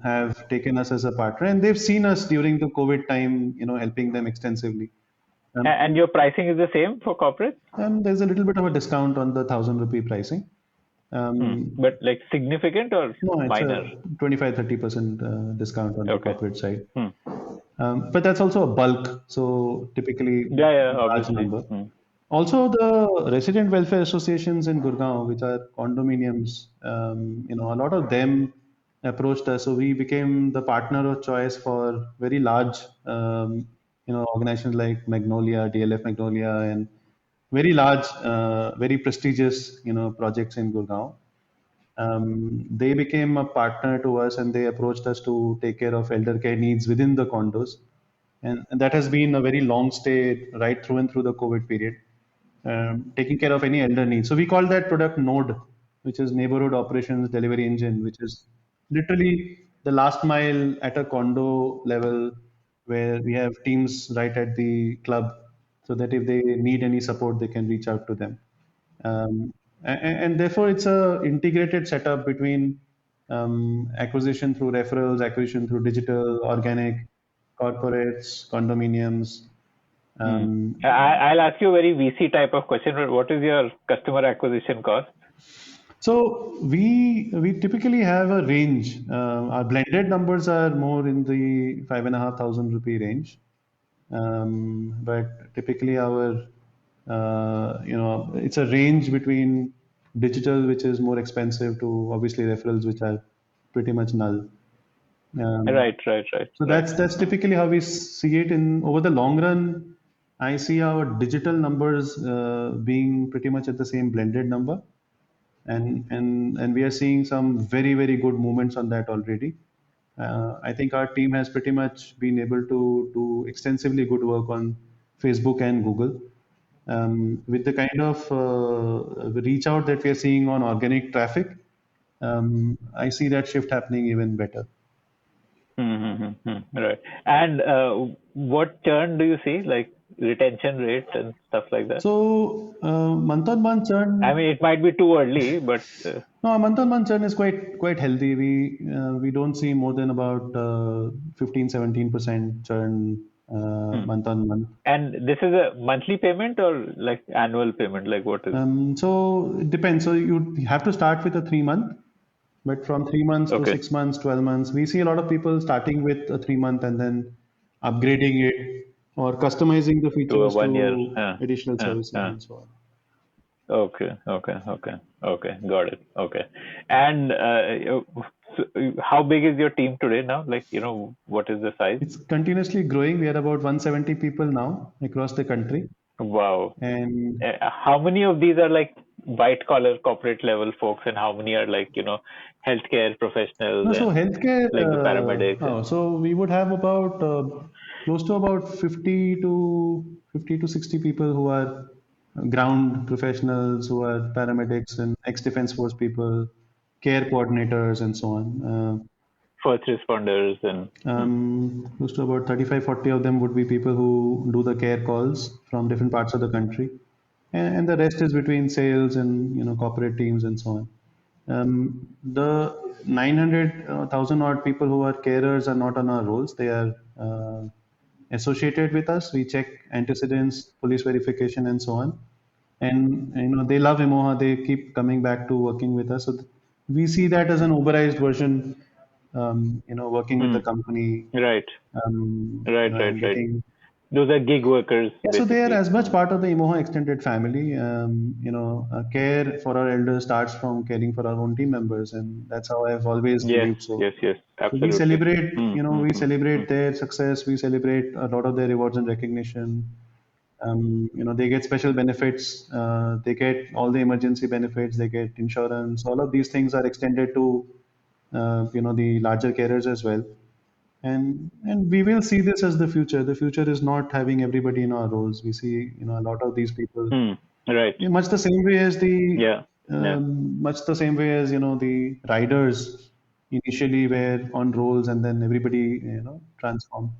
have taken us as a partner, and they've seen us during the COVID time, helping them extensively. And your pricing is the same for corporate, There's a little bit of a discount on the 1,000 rupee pricing. but like significant or No, it's minor? a 25-30% discount on the Okay. corporate side. Hmm. But that's also a bulk, so typically Yeah, yeah, a large obviously. number. Also, the resident welfare associations in Gurgaon, which are condominiums, a lot of them approached us. So we became the partner of choice for very large, organizations like Magnolia, DLF Magnolia, and very large, very prestigious, projects in Gurgaon. They became a partner to us, and they approached us to take care of elder care needs within the condos. And that has been a very long stay right through and through the COVID period, taking care of any elder needs. So we call that product Node, which is Neighborhood Operations Delivery Engine, which is literally the last mile at a condo level, where we have teams right at the club, so that if they need any support, they can reach out to them. And therefore, it's a integrated setup between acquisition through referrals, acquisition through digital, organic, corporates, condominiums. I'll ask you a very VC type of question, but what is your customer acquisition cost? So we typically have a range. Our blended numbers are more in the 5,500 rupee range, but typically our it's a range between digital, which is more expensive, to obviously referrals, which are pretty much null. Right, right, right. So that's typically how we see it. In over the long run, I see our digital numbers being pretty much at the same blended number, and we are seeing some very, very good movements on that already. I think our team has pretty much been able to do extensively good work on Facebook and Google. With the kind of reach out that we are seeing on organic traffic, I see that shift happening even better. Right. And what churn do you see, like retention rate and stuff like that? So month on month churn. I mean, it might be too early, but No, month on month churn is quite healthy. We don't see more than about 15-17% churn month on month. and this is a monthly payment or like annual payment? Like what is? So it depends. So you have to start with a 3 month, but from 3 months to Okay. 6 months, 12 months, we see a lot of people starting with a 3 month and then upgrading it or customizing the To a features 1 year. to additional services and so on. Okay. Got it. Okay. And so how big is your team today now? Like, what is the size? It's continuously growing. We are about 170 people now across the country. Wow. And How many of these are like white collar corporate level folks, and how many are like, healthcare professionals no, so and healthcare, like the paramedics? so we would have about close to about 50 to 60 people who are ground professionals, who are paramedics and ex-defense force people, care coordinators, and so on. First responders and Close to about 35, 40 of them would be people who do the care calls from different parts of the country. And the rest is between sales and corporate teams and so on. The 900,000 odd people who are carers are not on our rolls. They are associated with us. We check antecedents, police verification, and so on. And they love Emoha. They keep coming back to working with us. So we see that as an Uberized version. Working with the company, right, and right. getting. Those are gig workers Yeah, so they are basically. as much part of the Emoha extended family. Care for our elders starts from caring for our own team members, and that's how I've always Yes, believed. So, yes, so we absolutely. celebrate, we Mm. celebrate their success. We celebrate a lot of their rewards and recognition. They get special benefits. They get all the emergency benefits. They get insurance. All of these things are extended to, the larger carers as well. And we will see this as the future. The future is not having everybody in our roles. We see, a lot of these people, Right. yeah, much the same way as Yeah. Yeah. the riders initially were on roles and then everybody, transformed.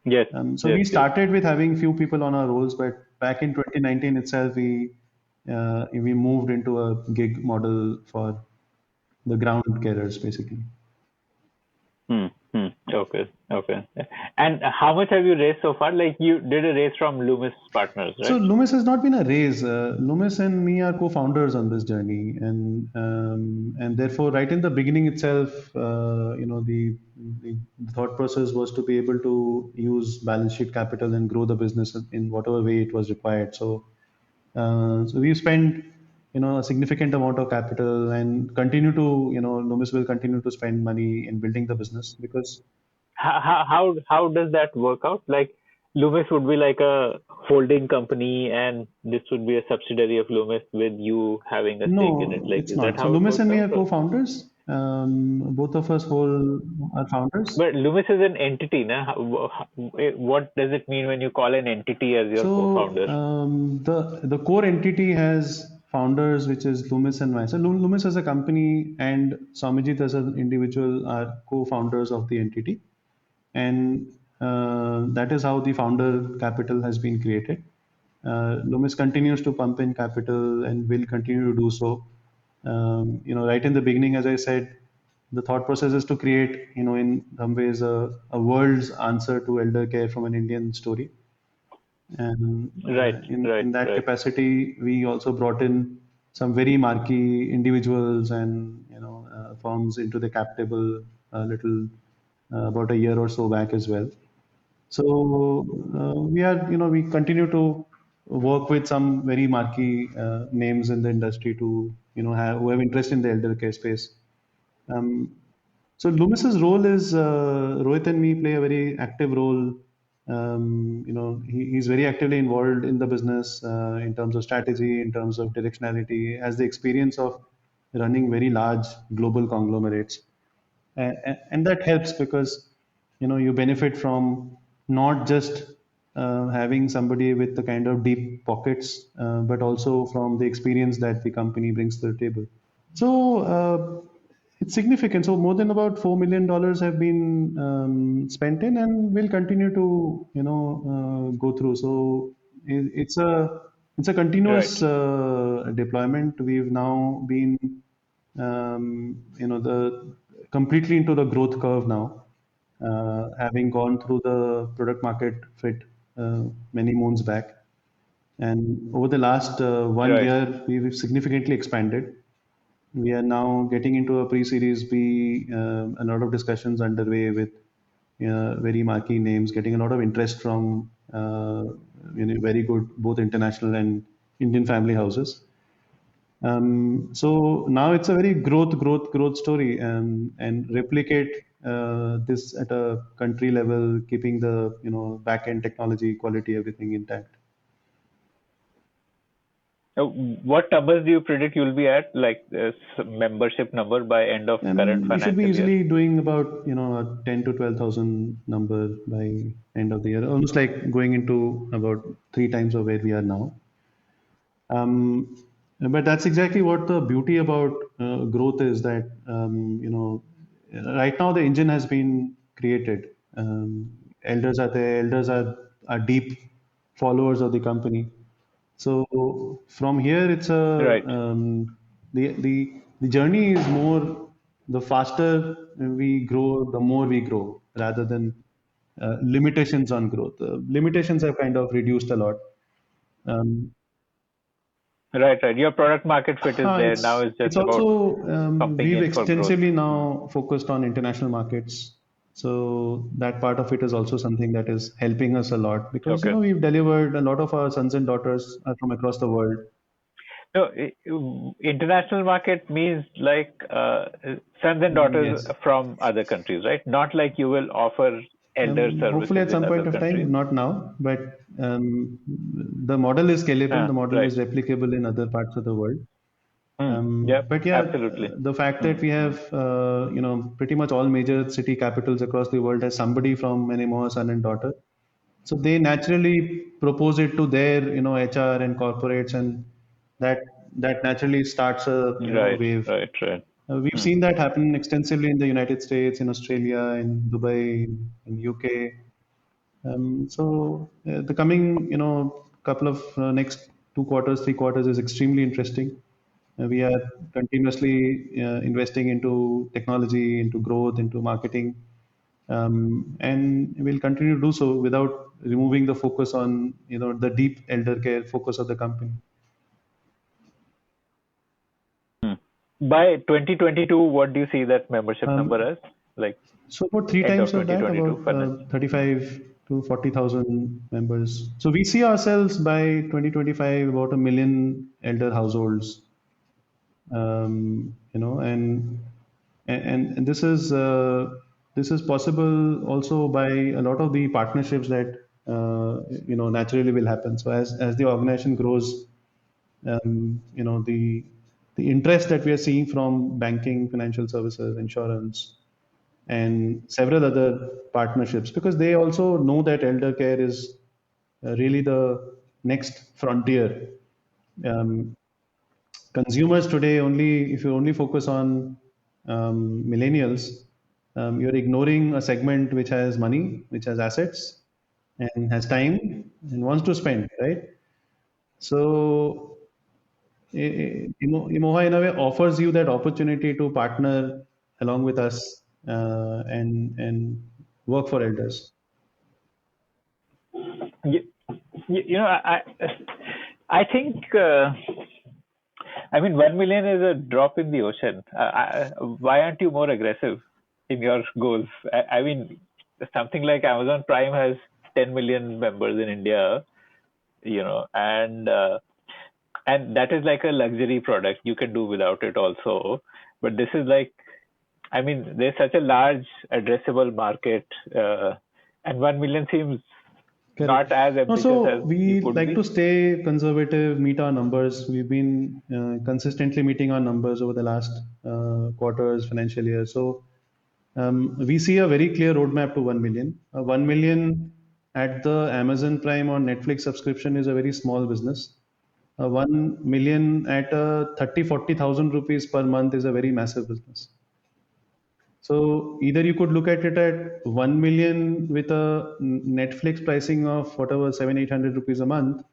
Yes. So Yes. we Yes. started with having few people on our roles, but back in 2019 itself, we moved into a gig model for the ground carers, basically. Okay. Okay. And how much have you raised so far? Like you did a raise from Loomis Partners, So right? Loomis has not been a raise. Loomis and me are co-founders on this journey, and therefore, right in the beginning itself, the thought process was to be able to use balance sheet capital and grow the business in whatever way it was required. So we spent, a significant amount of capital and continue to, Loomis will continue to spend money in building the business because How does that work out? Like Loomis would be like a holding company, and this would be a subsidiary of Loomis with you having a stake in it. no, Like, it's is that not. So how it Loomis works and me out? are Or? co-founders. Both of us are founders. But Loomis is an entity, na? What does it mean when you call an entity as your So co-founder? the core entity has founders, which is Loomis and myself. Loomis as a company and Saumyajit as an individual are co-founders of the entity, and that is how the founder capital has been created. Loomis continues to pump in capital and will continue to do so. Right in the beginning, as I said, the thought process is to create, in some ways, a world's answer to elder care from an Indian story. And Right, in that right. capacity, we also brought in some very marquee individuals and firms into the cap table a little about a year or so back as well. So we continue to work with some very marquee names in the industry to who have interest in the elder care space. Um, so Loomis's role is Rohit and me play a very active role. He's very actively involved in the business in terms of strategy, in terms of directionality, has the experience of running very large global conglomerates, and that helps because you benefit from not just having somebody with the kind of deep pockets, but also from the experience that the company brings to the table. So it's significant. So more than about $4 million have been spent in, and will continue to go through. So it's a Right. continuous deployment. We've now been the completely into the growth curve now, having gone through the product market fit many moons back. And over the last one Right. year, we've significantly expanded. We are now getting into a pre-series B, a lot of discussions underway with very marquee names, getting a lot of interest from very good both international and Indian family houses. So now it's a very growth story, and replicate this at a country level, keeping the back end technology quality, everything intact. What numbers do you predict you'll be at, like membership number by end of current We should be financial year? easily doing about a 10 to 12,000 number by end of the year, almost like going into about three times of where we are now. But that's exactly what the beauty about growth is, that right now the engine has been created. Elders are there. Elders are deep followers of the company. So from here, it's Right. the journey is more, the faster we grow, the more we grow, rather than limitations on growth. Limitations have kind of reduced a lot. Um, Right, right. Your product market fit is there. Now it's it's just about also, pumping we've in for growth. extensively now focused on international markets. So that part of it is also something that is helping us a lot, because Okay. we've delivered a lot of our sons and daughters are from across the world. No, international market means like sons and daughters Yes. from other countries, right? Not like you will offer elder Hopefully services at some in point other of time, countries. not now, but the model is scalable, the model is Right. replicable in other parts of the world. Yep, But yeah, absolutely. the fact that we have, pretty much all major city capitals across the world has somebody from an Emoha son and daughter. So they naturally propose it to their, HR and corporates, and that that naturally starts a, Right, wave. right, right. We've seen that happen extensively in the United States, in Australia, in Dubai, in UK. So the coming, couple of next 2 quarters, 3 quarters is extremely interesting. We are continuously investing into technology, into growth, into marketing, and we'll continue to do so without removing the focus on, the deep elder care focus of the company. By 2022, what do you see that membership number Um, as? Like so about three end of times of that, 2022 about finance? 35 to 40,000 members. So we see ourselves by 2025 about 1 million elder households, and this is possible also by a lot of the partnerships that naturally will happen. So as the organization grows, the interest that we are seeing from banking, financial services, insurance, and several other partnerships, because they also know that elder care is really the next frontier. Um, Consumers today, only if you only focus on millennials, you're ignoring a segment which has money, which has assets, and has time, and wants to spend, right? So Emoha in a way offers you that opportunity to partner along with us, and work for elders. You, I think, I mean, 1 million is a drop in the ocean. Why aren't you more aggressive in your goals? I mean, something like Amazon Prime has 10 million members in India, and that is like a luxury product. You can do without it also. But this is like, I mean, there's such a large addressable market, and 1 million seems not Correct. as No, ambitious so as you we could like to be. stay conservative, meet our numbers. We've been consistently meeting our numbers over the last quarters, financial year. So we see a very clear roadmap to 1 million. 1 million at the Amazon Prime or Netflix subscription is a very small business. 1 million at 30, 40,000 rupees per month is a very massive business. So either you could look at it at 1 million with a Netflix pricing of whatever 700, 800 rupees a month,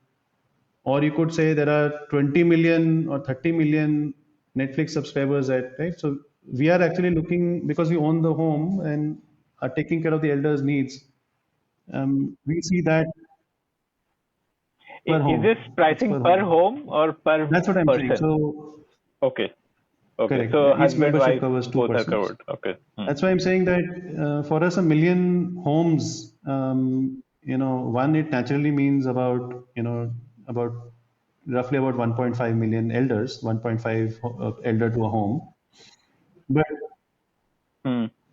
or you could say there are 20 million or 30 million Netflix subscribers at, right. So we are actually looking, because we own the home and are taking care of the elders' needs. We see that per Is home. this It's pricing per per home. home or per That's what I'm saying. person? So Okay. Okay. correct. So Each husband, membership wife, covers two both are persons. covered. Okay. That's why I'm saying that for us, 1 million homes, one, it naturally means about roughly about 1.5 million elders, 1.5 elder to a home. But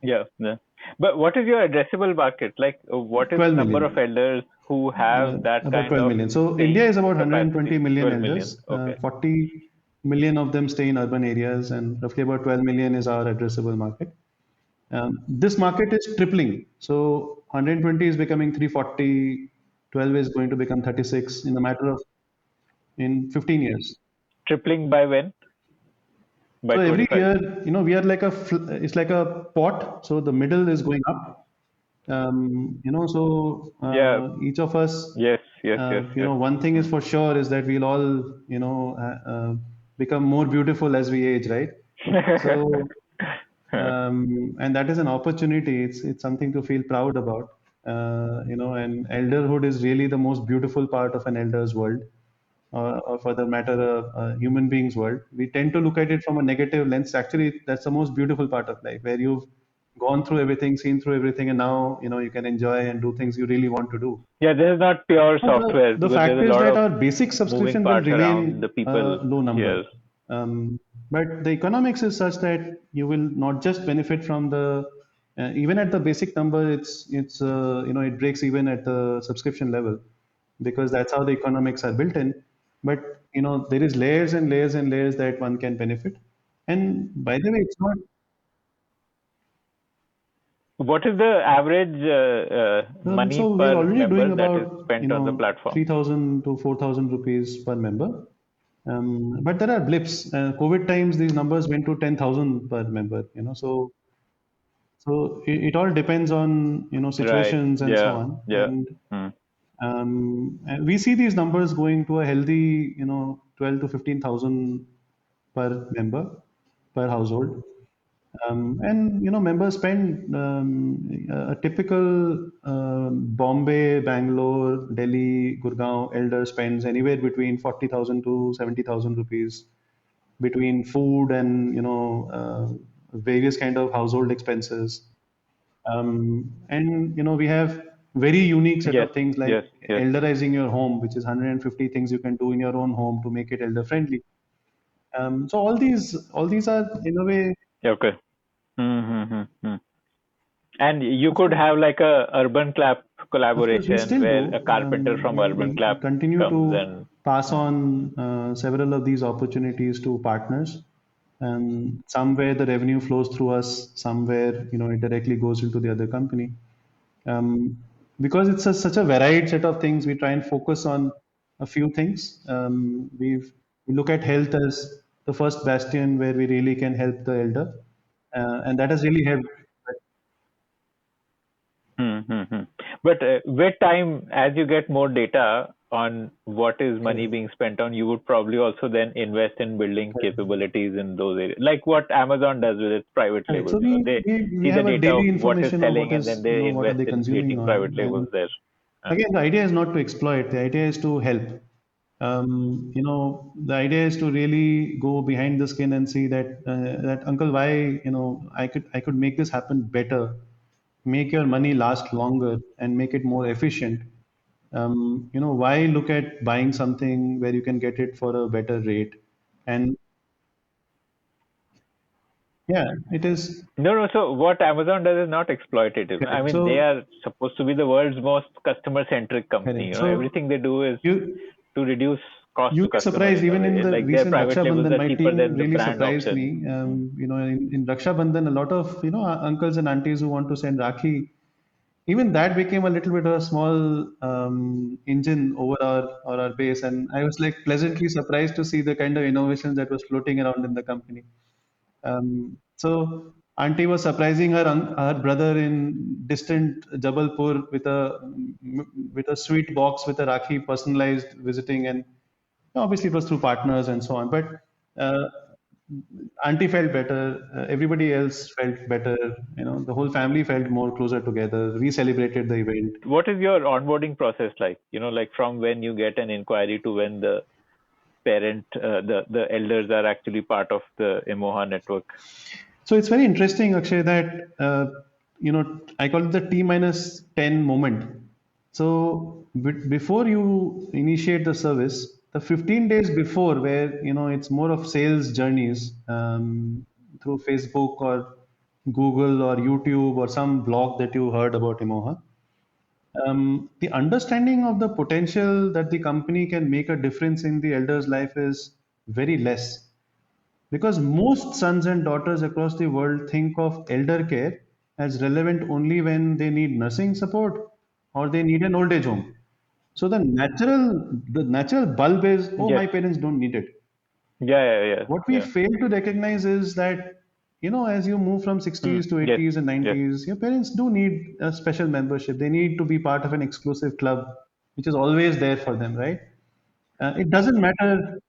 Yeah, yeah. But what is your addressable market? Like, what is the 12 number of million, elders who have that about kind 12 of million. So India staying is about 120 capacity? million 12 million. elders. Okay. 40 million of them stay in urban areas, and roughly about 12 million is our addressable market. This market is tripling. So 120 is becoming 340, 12 is going to become 36 in a matter of in 15 years. Tripling by when? By So every 25. year, we are like it's like a pot. So the middle is going up. So Yeah. each of us, Yes. Yes. Yes. Yes. one thing is for sure is that we'll all, become more beautiful as we age, right? So, and that is an opportunity. It's something to feel proud about. And elderhood is really the most beautiful part of an elder's world, or for the matter, a human being's world. We tend to look at it from a negative lens. Actually, that's the most beautiful part of life, where you've gone through everything, seen through everything, and now you can enjoy and do things you really want to do. Yeah, this is not pure But software the because fact there's a is lot that of our basic moving subscription will parts around the remain a people low number. here. But the economics is such that you will not just benefit from the even at the basic number. It breaks even at the subscription level, because that's how the economics are built in. But there is layers and layers and layers that one can benefit. And by the way, it's not. What is the average money So we are per already doing member that is about spent on the platform? 3,000 to 4,000 rupees per member. But there are blips. COVID times, these numbers went to 10,000 per member. So it all depends on Right. situations and so Yeah. on. Yeah. Hmm. And we see these numbers going to a healthy 12 to 15,000 per member per household. And members spend a typical Bombay, Bangalore, Delhi, Gurgaon elder spends anywhere between 40,000 to 70,000 rupees between food and various kind of household expenses. And we have very unique set Yes. of things like Yes. Yes. elderizing your home, which is 150 things you can do in your own home to make it elder friendly. So all these are in a way. Okay. Hmm. And you could have like a urban clap Of course, we collaboration still where a do. carpenter from Urban We Clap continue comes to and pass on several of these opportunities to partners. Somewhere the revenue flows through us, somewhere it directly goes into the other company. Because it's such a varied set of things, we try and focus on a few things. We look at health as the first bastion where we really can help the elder, and that has really helped. hmm. But with time, as you get more data on what is money Correct. being spent on, you would probably also then invest in building capabilities in those areas, like what Amazon does with its private Correct. So labels. we, They we we see the have a data of daily what is information of what selling, and is then they what are invest they in consuming creating on. private And labels there. again, the idea is not to exploit. The idea is to help. The idea is to really go behind the skin and see that uncle, why I could make this happen better, make your money last longer, and make it more efficient. Why look at buying something where you can get it for a better rate? And yeah, it is No, no. So what Amazon does is not exploitative. I correct. mean, they So are supposed to be the world's most customer-centric company. correct. Everything they do is You to reduce cost you to get customer surprised in a even in way. the Like their recent private Raksha labels Bandhan. are My cheaper team than the really brand surprised option. me. In Raksha Bandhan, a lot of uncles and aunties who want to send Rakhi, even that became a little bit of a small engine over our base, and I was like pleasantly surprised to see the kind of innovations that was floating around in the company. So auntie was surprising her brother in distant Jabalpur with a sweet box with a Rakhi personalized visiting, and obviously it was through partners and so on. But uh, auntie felt better. Everybody else felt better. The whole family felt more closer together. We celebrated the event. What is your onboarding process like? Like from when you get an inquiry to when the parent, the elders are actually part of the Emoha network. So it's very interesting, Akshay, that I call it the T minus 10 moment. So before you initiate the service, the 15 days before, where it's more of sales journeys through Facebook or Google or YouTube or some blog that you heard about Emoha, the understanding of the potential that the company can make a difference in the elder's life is very less, because most sons and daughters across the world think of elder care as relevant only when they need nursing support or they need an old age home. So the natural bulb is, oh, Yes. my parents don't need it. Yeah. What we fail to recognize is that, as you move from 60s to Yes. 80s and Yes. 90s, your parents do need a special membership. They need to be part of an exclusive club, which is always there for them, right? It doesn't matter.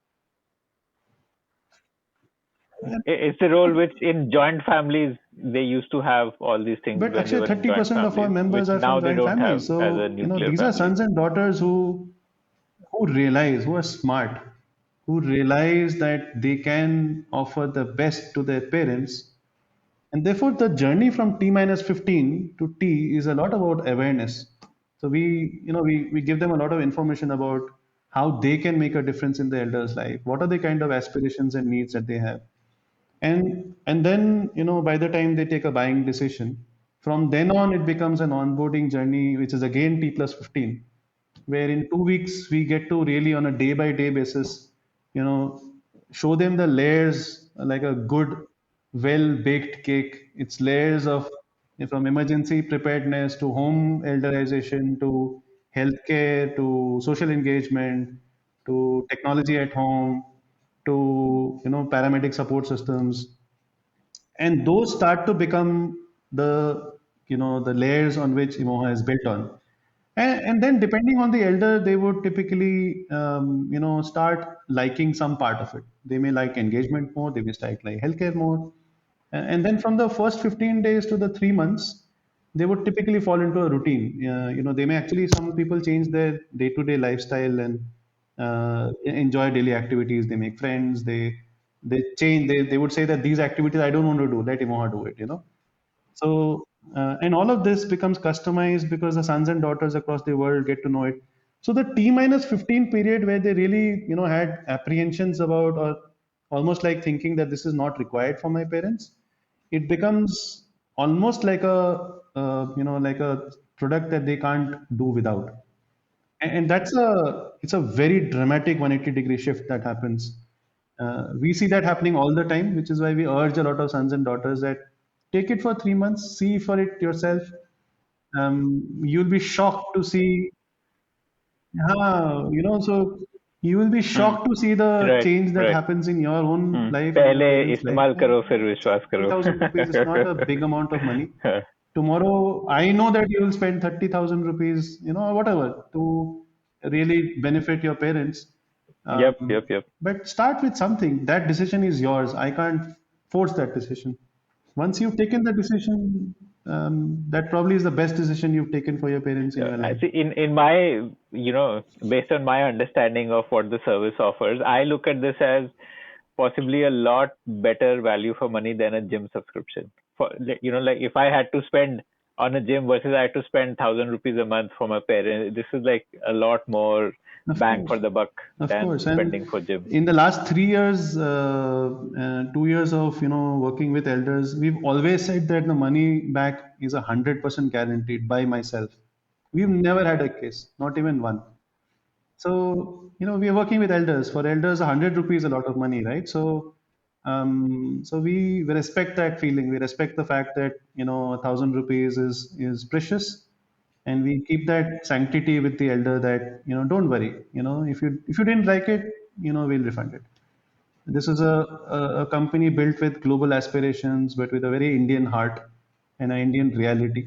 It's a role which in joint families they used to have all these things But when they actually, were in joint 30% of our families, which members are from now they joint don't families. have as a So, nuclear these are family. sons and daughters who realize, who are smart, who realize that they can offer the best to their parents. And therefore, the journey from T minus 15 to T is a lot about awareness. So we give them a lot of information about how they can make a difference in the elder's life. What are the kind of aspirations and needs that they have? And then by the time they take a buying decision, from then on it becomes an onboarding journey, which is again T plus 15, where in 2 weeks we get to really on a day by day basis, you know show them the layers, like a good well baked cake. It's layers of, from emergency preparedness to home elderization to healthcare to social engagement to technology at home to paramedic support systems, and those start to become the layers on which Emoha is built on. And then depending on the elder, they would typically start liking some part of it. They may like engagement more, they may start like healthcare more. And then from the first 15 days to the 3 months, they would typically fall into a routine. They may actually, some people change their day-to-day lifestyle and enjoy daily activities. They make friends. They change. They would say that these activities I don't want to do. Let Imoha do it. So, and all of this becomes customized because the sons and daughters across the world get to know it. So the T minus 15 period where they really, had apprehensions about, or almost like thinking that this is not required for my parents, it becomes almost like like a product that they can't do without. And it's a very dramatic 180-degree shift that happens. We see that happening all the time, which is why we urge a lot of sons and daughters that take it for 3 months, see for it yourself. You'll be shocked to see, so you will be shocked to see the Right. change that Right. happens in your own life and your पहले parents' life. इस्तेमाल करो फिर विश्वास करो. 30,000 rupees is not a big amount of money. Tomorrow, I know that you will spend 30,000 rupees, or whatever, to really benefit your parents. Yep. But start with something. That decision is yours. I can't force that decision. Once you've taken the decision, that probably is the best decision you've taken for your parents in your I life. see. In my, based on my understanding of what the service offers, I look at this as possibly a lot better value for money than a gym subscription. For like if I had to spend on a gym versus I had to spend 1,000 rupees a month for my parents, this is like a lot more Of bang course. for the buck Of than course. spending And for gym. in the last 3 years, 2 years of working with elders, we've always said that the money back is 100% guaranteed by myself. We've never had a case, not even one. So, we are working with elders. For elders, 100 rupees is a lot of money, right? So we respect that feeling. We respect the fact that 1,000 rupees is precious, and we keep that sanctity with the elder that don't worry. If you didn't like it, we'll refund it. This is a company built with global aspirations, but with a very Indian heart and an Indian reality.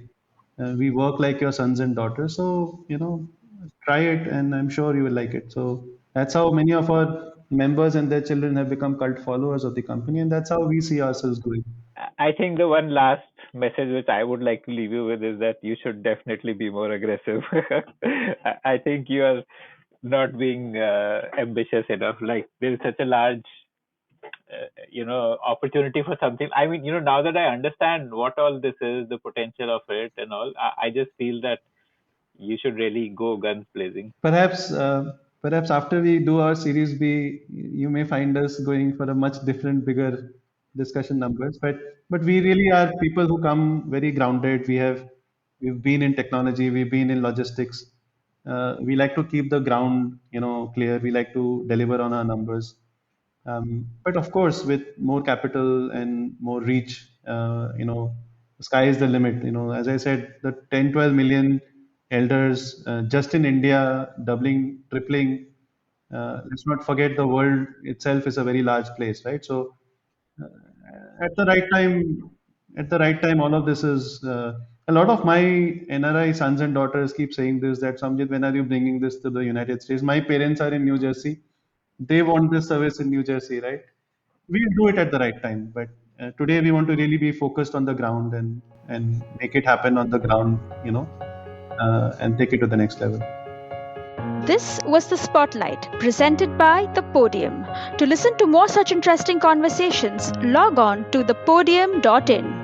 We work like your sons and daughters. So, try it, and I'm sure you will like it. So that's how many of our members and their children have become cult followers of the company, and that's how we see ourselves doing. I think the one last message which I would like to leave you with is that you should definitely be more aggressive. I think you are not being ambitious enough. Like there's such a large, opportunity for something. I mean, now that I understand what all this is, the potential of it and all, I just feel that you should really go guns blazing. Perhaps perhaps after we do our Series B, you may find us going for a much different, bigger discussion numbers. But we really are people who come very grounded. We've been in technology, we've been in logistics. We like to keep the ground, clear. We like to deliver on our numbers. But of course, with more capital and more reach, the sky is the limit. As I said, the 10, 12 million elders just in India, doubling, tripling. Let's not forget the world itself is a very large place, right? So at the right time, all of this is. A lot of my NRI sons and daughters keep saying this, that Samjit, when are you bringing this to the United States? My parents are in New Jersey. They want this service in New Jersey, right? We'll do it at the right time. But today we want to really be focused on the ground and make it happen on the ground, and take it to the next level. This was The Spotlight, presented by The Podium. To listen to more such interesting conversations, log on to thepodium.in.